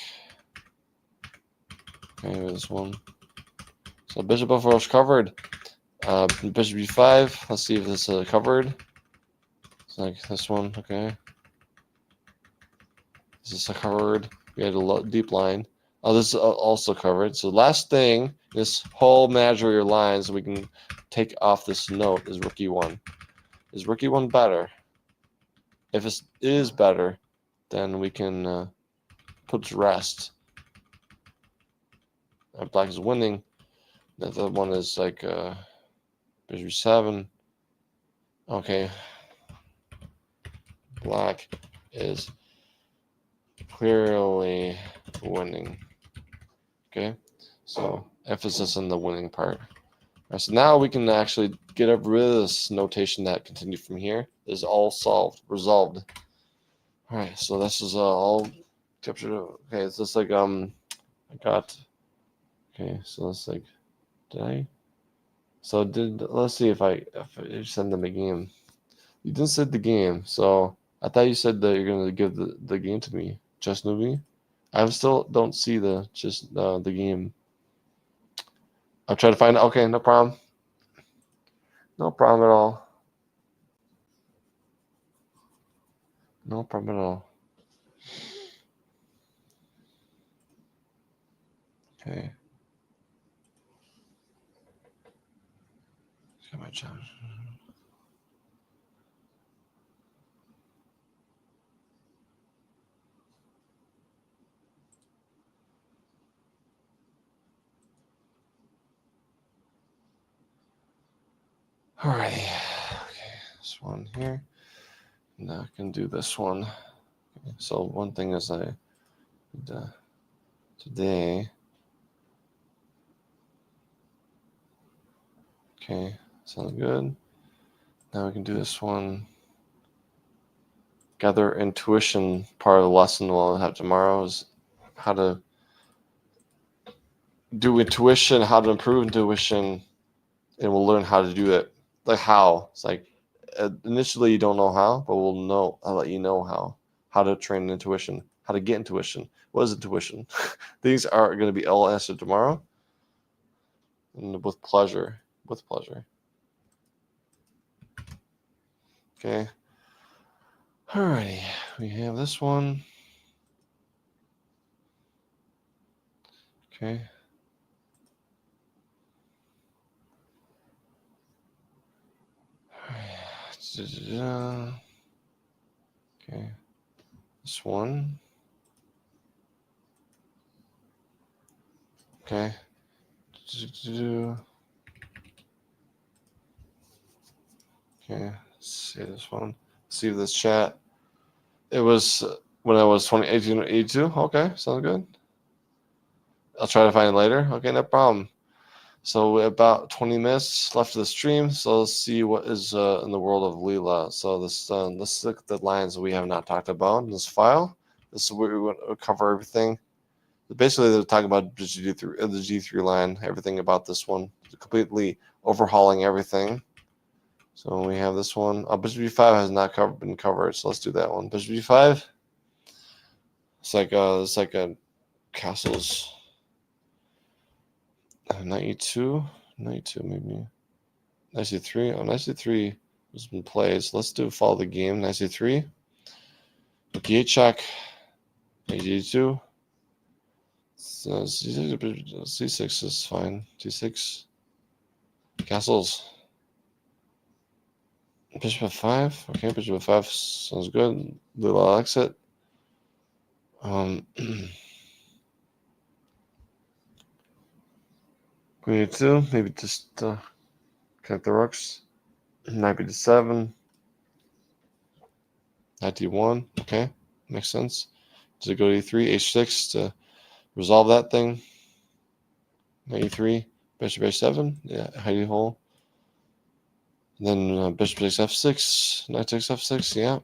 Okay, this one. So bishop f4 is covered. Bishop b5. Let's see if this is covered. It's like this one. Okay. This is covered. We had a deep line. Oh, this is also covered. So last thing, this whole menagerie of lines we can take off this note is rook e1. Is rook e1 better? If it is better, then we can put to rest. Black is winning. The other one is like bishop 7. Okay. Black is clearly winning. Okay. So emphasis on the winning part. All right, so now we can actually get rid of this notation that continued from here. This is all resolved. All right, so this is all captured. Okay, it's just like I got. Okay, so it's like, did I So let's see if I send them a game. You didn't send the game, so I thought you said that you're gonna give the game to me. Just Newbie. I still don't see the game. I'll try to find it. Okay, no problem. No problem at all. No problem at all. Okay. Got my job. Alrighty. Okay, this one here. Now I can do this one. Okay, so one thing is today. Okay, sounds good. Now we can do this one. Gather intuition part of the lesson we'll have tomorrow is how to do intuition, how to improve intuition, and we'll learn how to do it. Like how. It's like initially you don't know how, but I'll let you know how to train intuition, how to get intuition. What is intuition? These are going to be all answered tomorrow, and with pleasure. Okay. Alrighty, we have this one. Okay. Okay. This one. Okay. Okay. Let's see this one. See this chat. It was when I was 1882. Okay, sounds good. I'll try to find it later. Okay, no problem. So about 20 minutes left of the stream. So let's see what is in the world of Leela. So let's look at the lines we have not talked about in this file. This is where we want to cover everything. Basically, they're talking about the G3 line, everything about this one, completely overhauling everything. So we have this one. Bishop B5 has not been covered, so let's do that one. Bishop B5. It's like a castles. Knight E2, maybe. Knight C3. Oh, Knight C3 has been played. So let's follow the game. Knight C3. G8 check. Knight G2. So C6 is fine. G6. Castles. Bishop F5. Okay, Bishop F5 sounds good. Little exit. Queen E2. Maybe just connect the rooks. Knight B7. Knight D1. Okay, makes sense. Does it go to E3? H6 to resolve that thing. Knight E3. Bishop H7. Yeah, hidey hole. And then bishop takes F6. Knight takes F6. Yeah.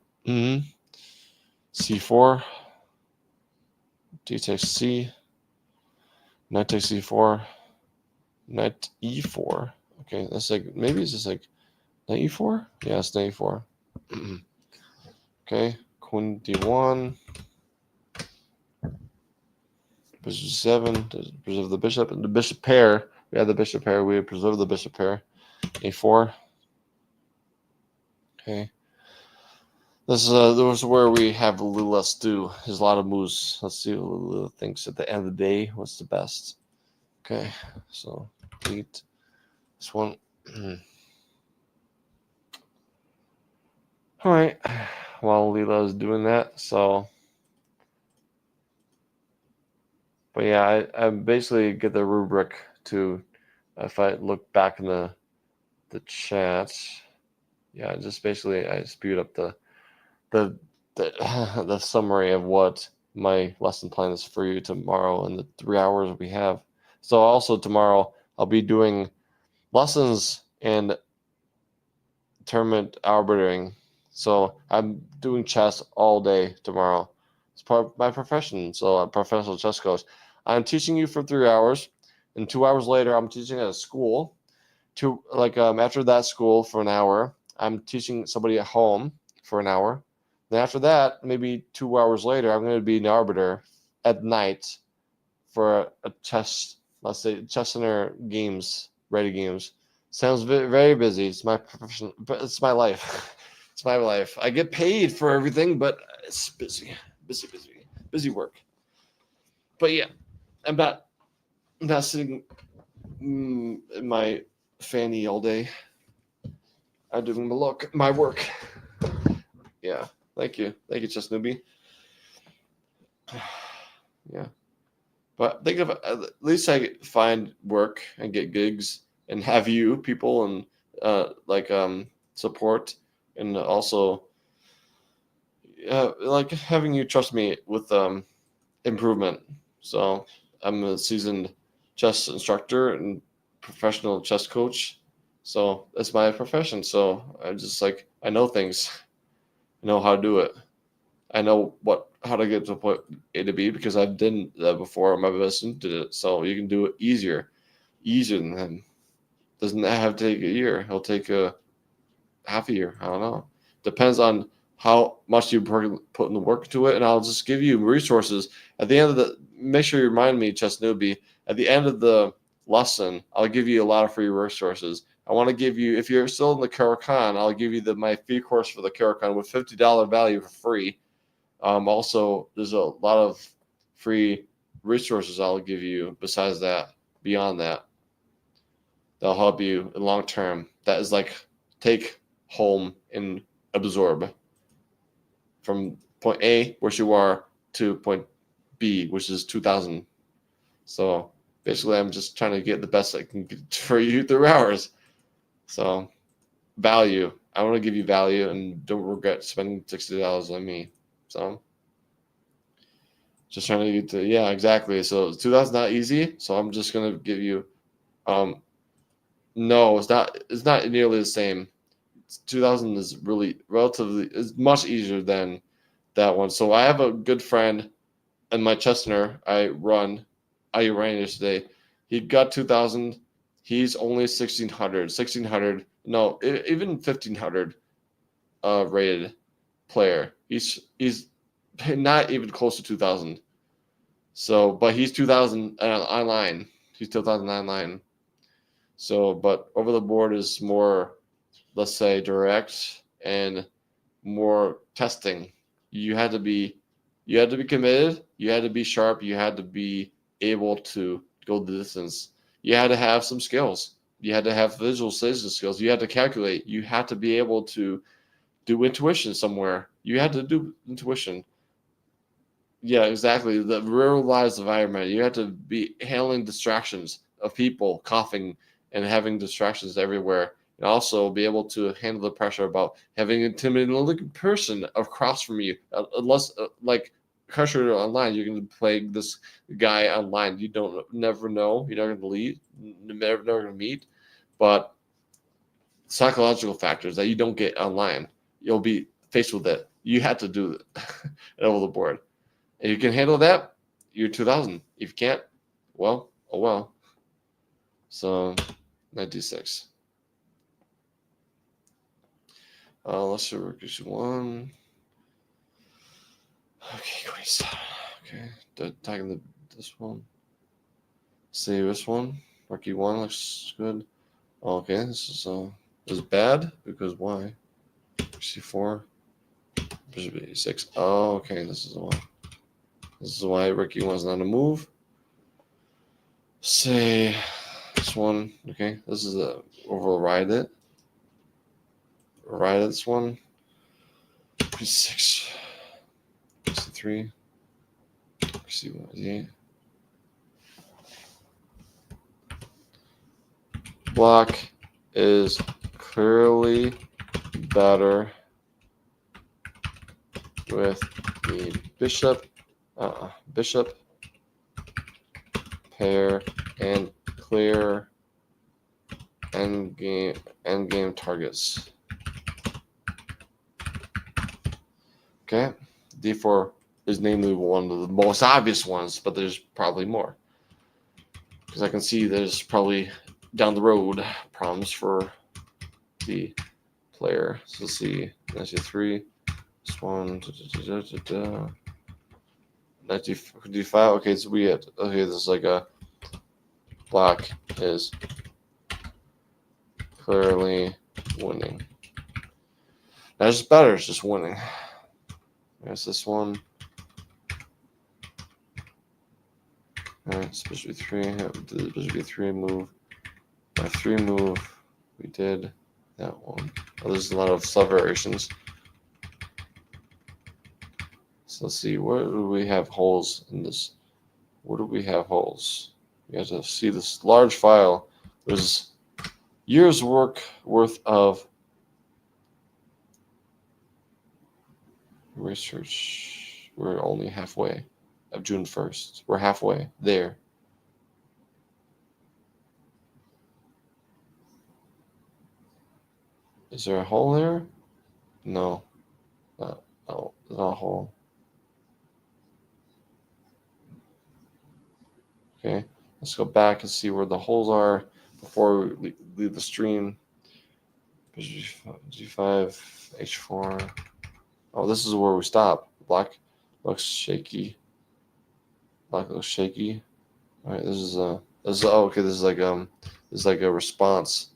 C4. D takes C. Knight takes C4. Knight E4. Okay, that's like, maybe it's just like Knight E4? Yeah, it's Knight E4. Okay, Queen D1. Bishop G7 to preserve the bishop. And the bishop pair. We have the bishop pair. We preserve the bishop pair. A4. Okay. This is where we have Lula stew. There's a lot of moves. Let's see what Lula thinks at the end of the day. What's the best? Okay, so delete this one. All right. While Lila is doing that, but yeah, I basically get the rubric to, if I look back in the chat, yeah, just basically I speed up the the summary of what my lesson plan is for you tomorrow in the 3 hours we have. So also tomorrow I'll be doing lessons and tournament arbitering. So I'm doing chess all day tomorrow. It's part of my profession. So I'm a professional chess coach. I'm teaching you for 3 hours, and 2 hours later I'm teaching at a school. after that school for an hour, I'm teaching somebody at home for an hour. Then after that, maybe 2 hours later, I'm going to be an arbiter at night for a chess, let's say chess center games, ready games. Sounds very busy. It's my profession, but it's my life. It's my life. I get paid for everything, but it's busy work. But yeah, I'm not sitting in my fanny all day. I'm doing my work. Yeah, thank you, Chess Newbie. Yeah, but think of at least I find work and get gigs and have you people and support, and also like having you trust me with improvement. So I'm a seasoned chess instructor and professional chess coach. So that's my profession. So I just I know things. I know how to do it. I know how to get to point A to B because I've done that before. My best student did it. So you can do it easier than him. Doesn't have to take a year. It'll take a half a year. I don't know. Depends on how much you put in the work to it, and I'll just give you resources at the end of the. Make sure you remind me, Chess Newbie, at the end of the lesson. I'll give you a lot of free resources. I want to give you, if you're still in the Caracan, I'll give you my free course for the Caracan with $50 value for free. Also, there's a lot of free resources I'll give you besides that, beyond that. That'll help you in long term. That is take home and absorb from point A, which you are, to point B, which is 2000. So basically, I'm just trying to get the best I can get for you 3 hours. So value. I want to give you value and don't regret spending $60 on me. So just trying to get to, yeah, exactly. So 2000 not easy. So I'm just gonna give you, no, it's not. It's not nearly the same. 2000 is is much easier than that one. So I have a good friend in my chess center I ran yesterday. He got 2000. He's only 1600. No, even 1500 rated player. He's not even close to 2000. So, but he's 2000 online. He's 2000 online. So, but over the board is more, let's say, direct and more testing. You had to be committed. You had to be sharp. You had to be able to go the distance. You had to have some skills. You had to have visualization skills. You had to calculate. You had to be able to do intuition somewhere. You had to do intuition. Yeah, exactly. The real lives environment. You had to be handling distractions of people coughing and having distractions everywhere, and also be able to handle the pressure about having an intimidating person across from you. Unless, like, pressure online, you're going to play this guy online. You don't never know. You're not going to lead. Never going to meet, but psychological factors that you don't get online. You'll be faced with it. You had to do it over the board. If you can handle that, you're 2000. If you can't, well, oh well. So, 96. Let's see, Rookies 1. Okay, Queen. Okay, tagging this one. See this one. Rookie 1 looks good. Okay, this is bad because why? C4. Bishop E6. Oh, okay, this is the one. This is why Rookie 1's not a move. Say this one. Okay, this is override it. Ride this one. P6. C3. C1. D8. Black is clearly better with the bishop, pair, and clear endgame targets. Okay, D4 is namely one of the most obvious ones, but there's probably more. Because I can see there's probably down the road problems for the player. So let's see, 93, this one, 95. Okay, so we had, okay, this is like a black is clearly winning. That's just better, it's just winning. There's this one. Alright, supposed to be 3. Supposed to be 3 move. By 3 move, we did that one. Oh, there's a lot of sub variations. So let's see, where do we have holes in this? Where do we have holes? You have to see this large file. There's years' work worth of research. We're only halfway of June 1st. We're halfway there. Is there a hole there? No. No, there's not a hole. Okay, let's go back and see where the holes are before we leave the stream. G5, H4. Oh, this is where we stop. Black looks shaky. Black looks shaky. All right, this is oh, okay. This is like a response.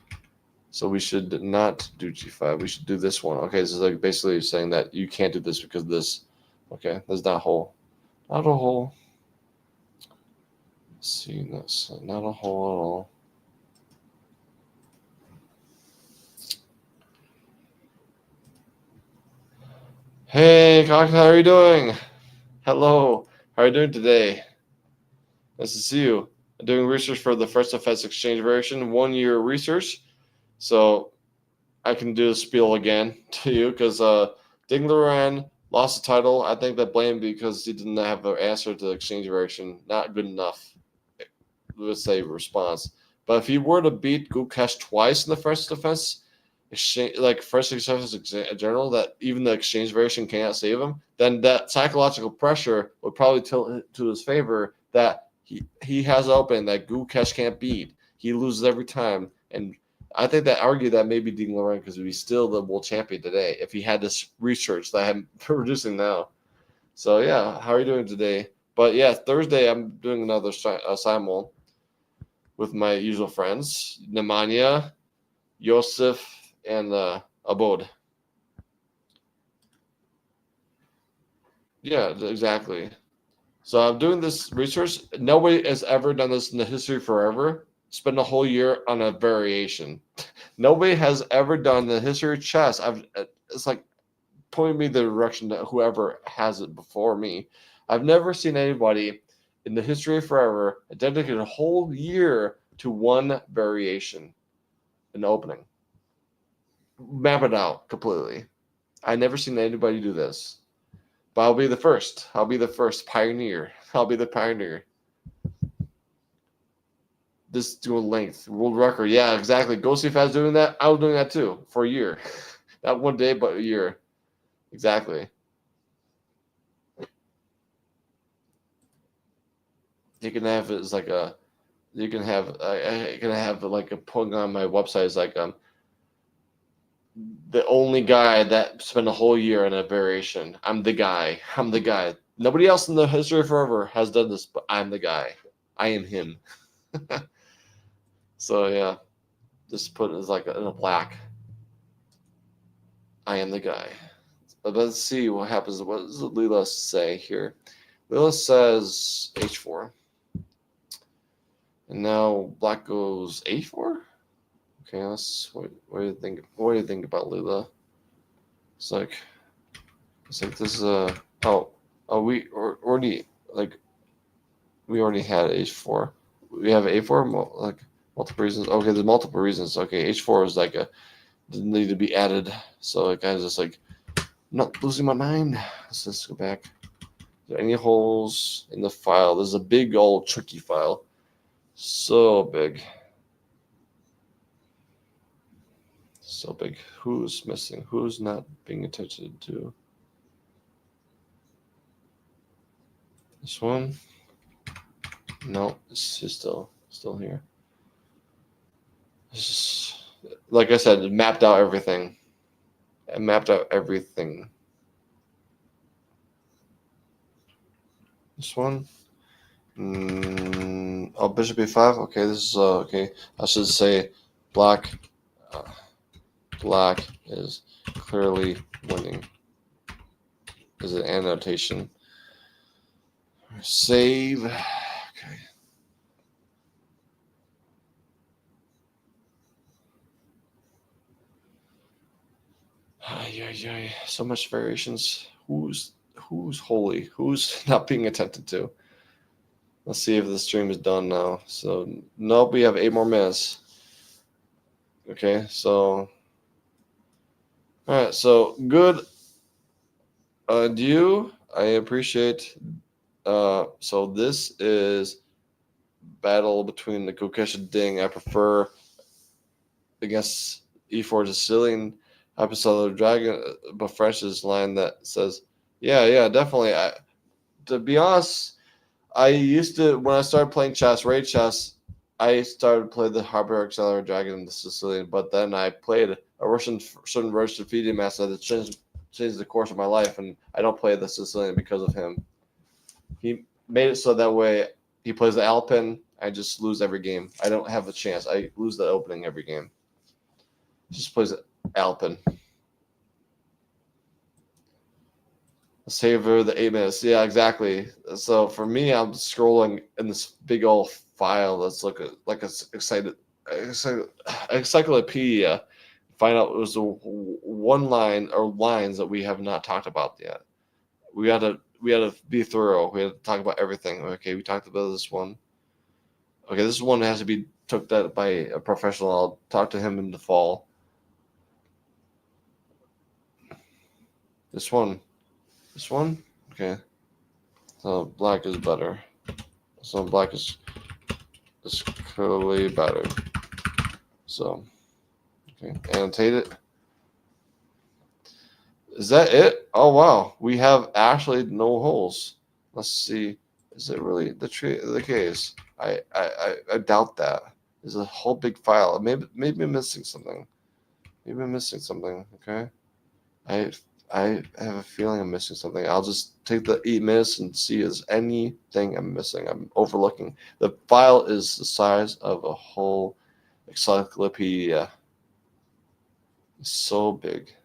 So we should not do G5. We should do this one. Okay, this is like basically saying that you can't do this because of this. Okay, that's not a hole. Not a hole. Let's see, that's not a hole at all. Hey, Cox, how are you doing? Hello, how are you doing today? Nice to see you. I'm doing research for the first offense exchange variation, 1 year research. So I can do the spiel again to you because Dingleran lost the title. I think that blamed because he didn't have an answer to the exchange variation. Not good enough, let's say, response. But if he were to beat Gukesh twice in the first defense, exchange, like first defense in general, that even the exchange variation can't save him, then that psychological pressure would probably tilt to his favor that he has open that Gukesh can't beat. He loses every time. And I think that argued that maybe Dean Lorraine because he's still the world champion today if he had this research that I'm producing now. So yeah, how are you doing today? But yeah, Thursday I'm doing another simul with my usual friends, Nemanja, Yosef, and Abod. Yeah, exactly. So I'm doing this research. Nobody has ever done this in the history forever. Spend a whole year on a variation. Nobody has ever done the history of chess. It's like pointing me the direction that whoever has it before me. I've never seen anybody in the history of forever dedicate a whole year to one variation, an opening. Map it out completely. I never seen anybody do this. But I'll be the first. I'll be the first pioneer. I'll be the pioneer. This dual length world record. Yeah, exactly. Go see if I was doing that. I was doing that too for a year. Not one day, but a year. Exactly. You can have it as like a. You can have. I can have like a putting on my website is like the only guy that spent a whole year on a variation. I'm the guy. I'm the guy. Nobody else in the history of forever has done this, but I'm the guy. I am him. So yeah, just put it as like in a black. I am the guy. But let's see what happens. What does Leela say here? Leela says H4. And now black goes A4? Okay, what do you think? What do you think about Leela? It's like this is a we already like we already had H4. We have A4 like multiple reasons. Okay, there's multiple reasons. Okay, H4 is like a didn't need to be added. So like I was just like not losing my mind. Let's just go back. Is there any holes in the file? There's a big old tricky file. So big. So big. Who's missing? Who's not being attended to? This one? No, it's still here. Like I said, it mapped out everything. It mapped out everything. This one. Oh, bishop b5. Okay, this is okay. I should say black. Uh, black is clearly winning. Is an annotation. Save. Okay. So much variations. Who's holy? Who's not being attended to? Let's see if the stream is done now. So nope, we have 8 more minutes. Okay, so all right, so good. You, I appreciate. So this is battle between the Kokesh and Ding. I prefer against E4 Sicilian episode of Dragon, but Fresh's line that says, "Yeah, definitely." To be honest, I used to when I started playing chess, raid chess. I started playing the Harper Accelerator Dragon and the Sicilian, but then I played a certain Russian feeding master that changed the course of my life, and I don't play the Sicilian because of him. He made it so that way he plays the Alpin. I just lose every game. I don't have a chance. I lose the opening every game. He just plays Alpin. Savor the 8 minutes. Yeah, exactly. So for me, I'm scrolling in this big old file that's like a encyclopedia. Find out it was one line or lines that we have not talked about yet. We had to be thorough. We had to talk about everything. Okay, we talked about this one. Okay, this one has to be took that by a professional. I'll talk to him in the fall. This one. Okay. So black is better. So black is clearly better. So okay, annotate it. Is that it? Oh wow, we have actually no holes. Let's see. Is it really the case? I doubt that. There's a whole big file. Maybe I'm missing something. Okay. I I have a feeling I'm missing something. I'll just take the 8 minutes and see if there's anything I'm missing. I'm overlooking. The file is the size of a whole encyclopedia. It's so big.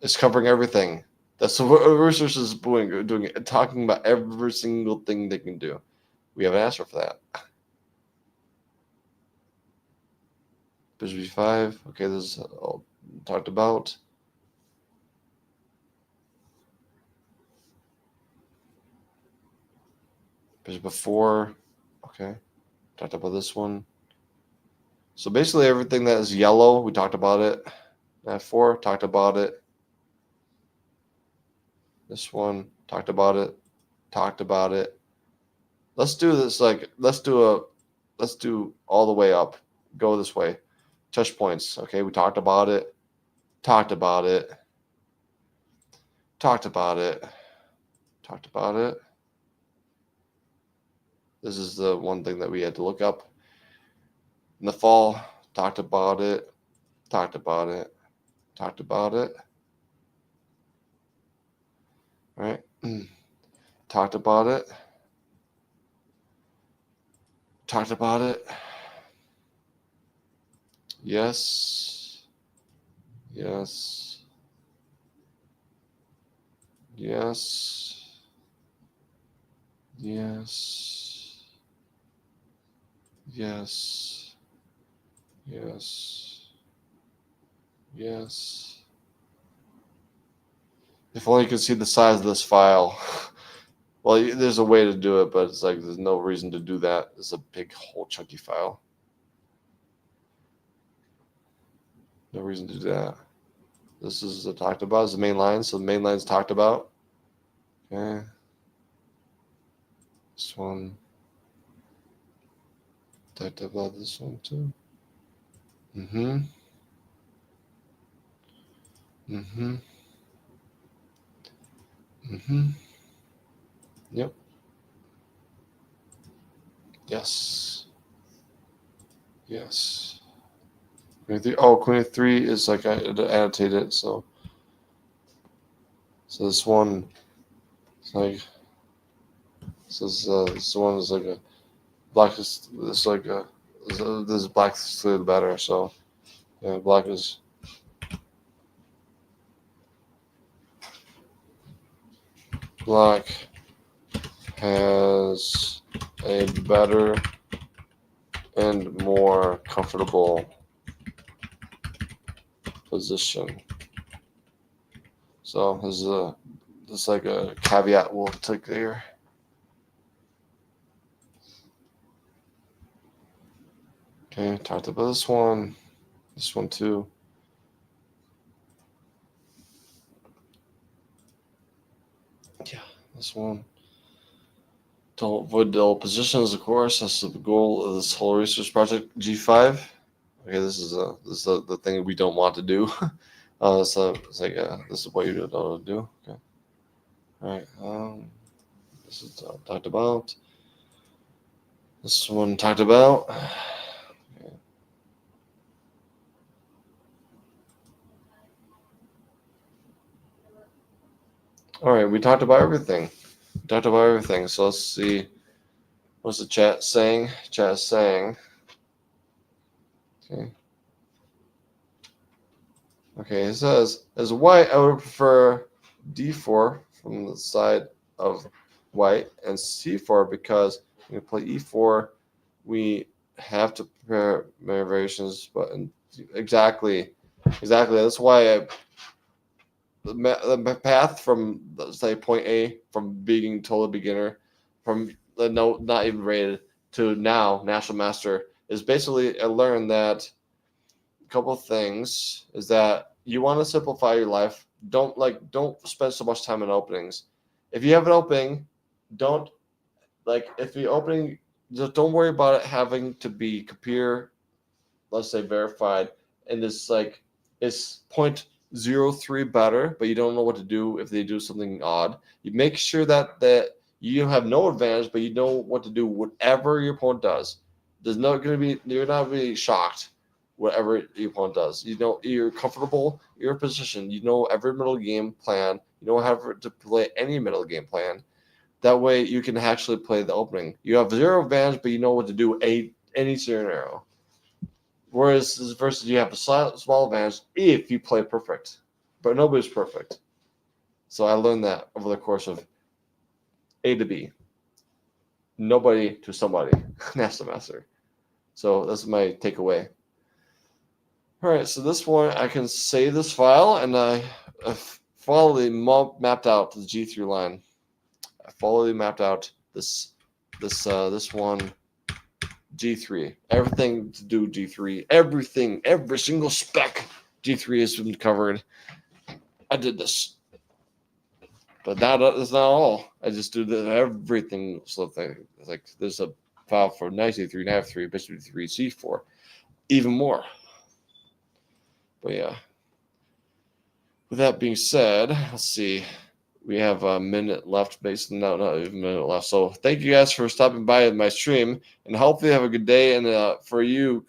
It's covering everything. That's what research is doing, talking about every single thing they can do. We have an answer for that. Bishop b5. Okay, this is all talked about. Bishop b4. Okay, talked about this one. So basically everything that is yellow, we talked about it. F4, talked about it. This one, talked about it. Let's do this let's do all the way up. Go this way. Touch points. Okay, we talked about it. Talked about it. This is the one thing that we had to look up. In the fall, talked about it. Talked about it. Right? Talked about it. Yes. Yes. Yes. Yes. Yes. Yes. Yes. If only you could see the size of this file. Well, there's a way to do it, but it's like there's no reason to do that. It's a big, whole chunky file. No reason to do that. This is talked about. Is the main line. So the main line's talked about. Okay. This one. Talked about this one too. Mm-hmm. Mm-hmm. Mm-hmm. Yep. Yes. Yes. Queen of 3 is like I annotate it. So this one, it's like this one is like a black is this like a this black is clearly better. So yeah, black has a better and more comfortable position. So this like a caveat we'll take here. Okay, talked about this one too. Yeah, this one. Don't avoid dull positions, of course. That's the goal of this whole research project. G5. Okay, this is the thing we don't want to do. So it's like this is what you don't want to do. Okay. All right. This is talked about. This one talked about. Okay. All right, we talked about everything. So let's see. What's the chat saying? Chat is saying. Okay. Okay, it says, as white, I would prefer d4 from the side of white and c4 because when we play e4, we have to prepare variations. But exactly. That's why the path from, say, point A, from being total beginner, from not even rated, to now national master, is basically I learned that couple of things is that you want to simplify your life. Don't spend so much time in openings. If you have an opening, don't if you're opening, just don't worry about it having to be computer, let's say, verified, and it's it's 0.03 better, but you don't know what to do if they do something odd. You make sure that you have no advantage, but you know what to do whatever your opponent does. You're not going to be shocked whatever your opponent does. You know, you're comfortable, you're in position, you know every middle game plan, you know how to play any middle game plan. That way you can actually play the opening. You have zero advantage, but you know what to do any scenario. Whereas versus you have a small advantage if you play perfect. But nobody's perfect. So I learned that over the course of A to B. Nobody to somebody. National Master. So that's my takeaway. All right, so this one I can save this file, and I fully mapped out the G3 line. I fully mapped out this one G3. Everything to do G3. Everything, every single spec G3 has been covered. I did this, but that's not all. I just do everything. So like there's a file for knight C3, knight F3, bishop D3, C4, even more. But yeah. With that being said, let's see. We have a minute left, basically. No, not even a minute left. So thank you guys for stopping by my stream, and hopefully have a good day. And for you,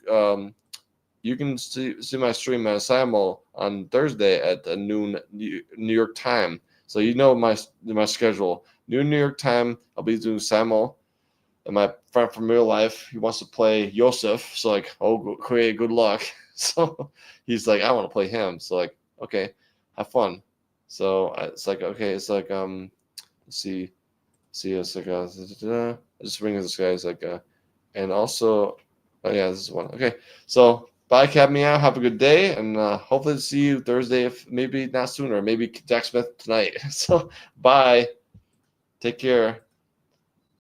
you can see my stream at simul on Thursday at noon New York time. So you know my schedule. Noon New York time, I'll be doing simul. And my friend from real life, he wants to play Yosef. So like, good luck. So he's like, I want to play him. So like, okay, have fun. So it's like, okay, it's like let's see, it's like I just bring this guy. It's like and also, oh yeah, this is one. Okay, so bye, Cadmia. Have a good day, and hopefully see you Thursday. If maybe not sooner, maybe Jack Smith tonight. So bye. Take care.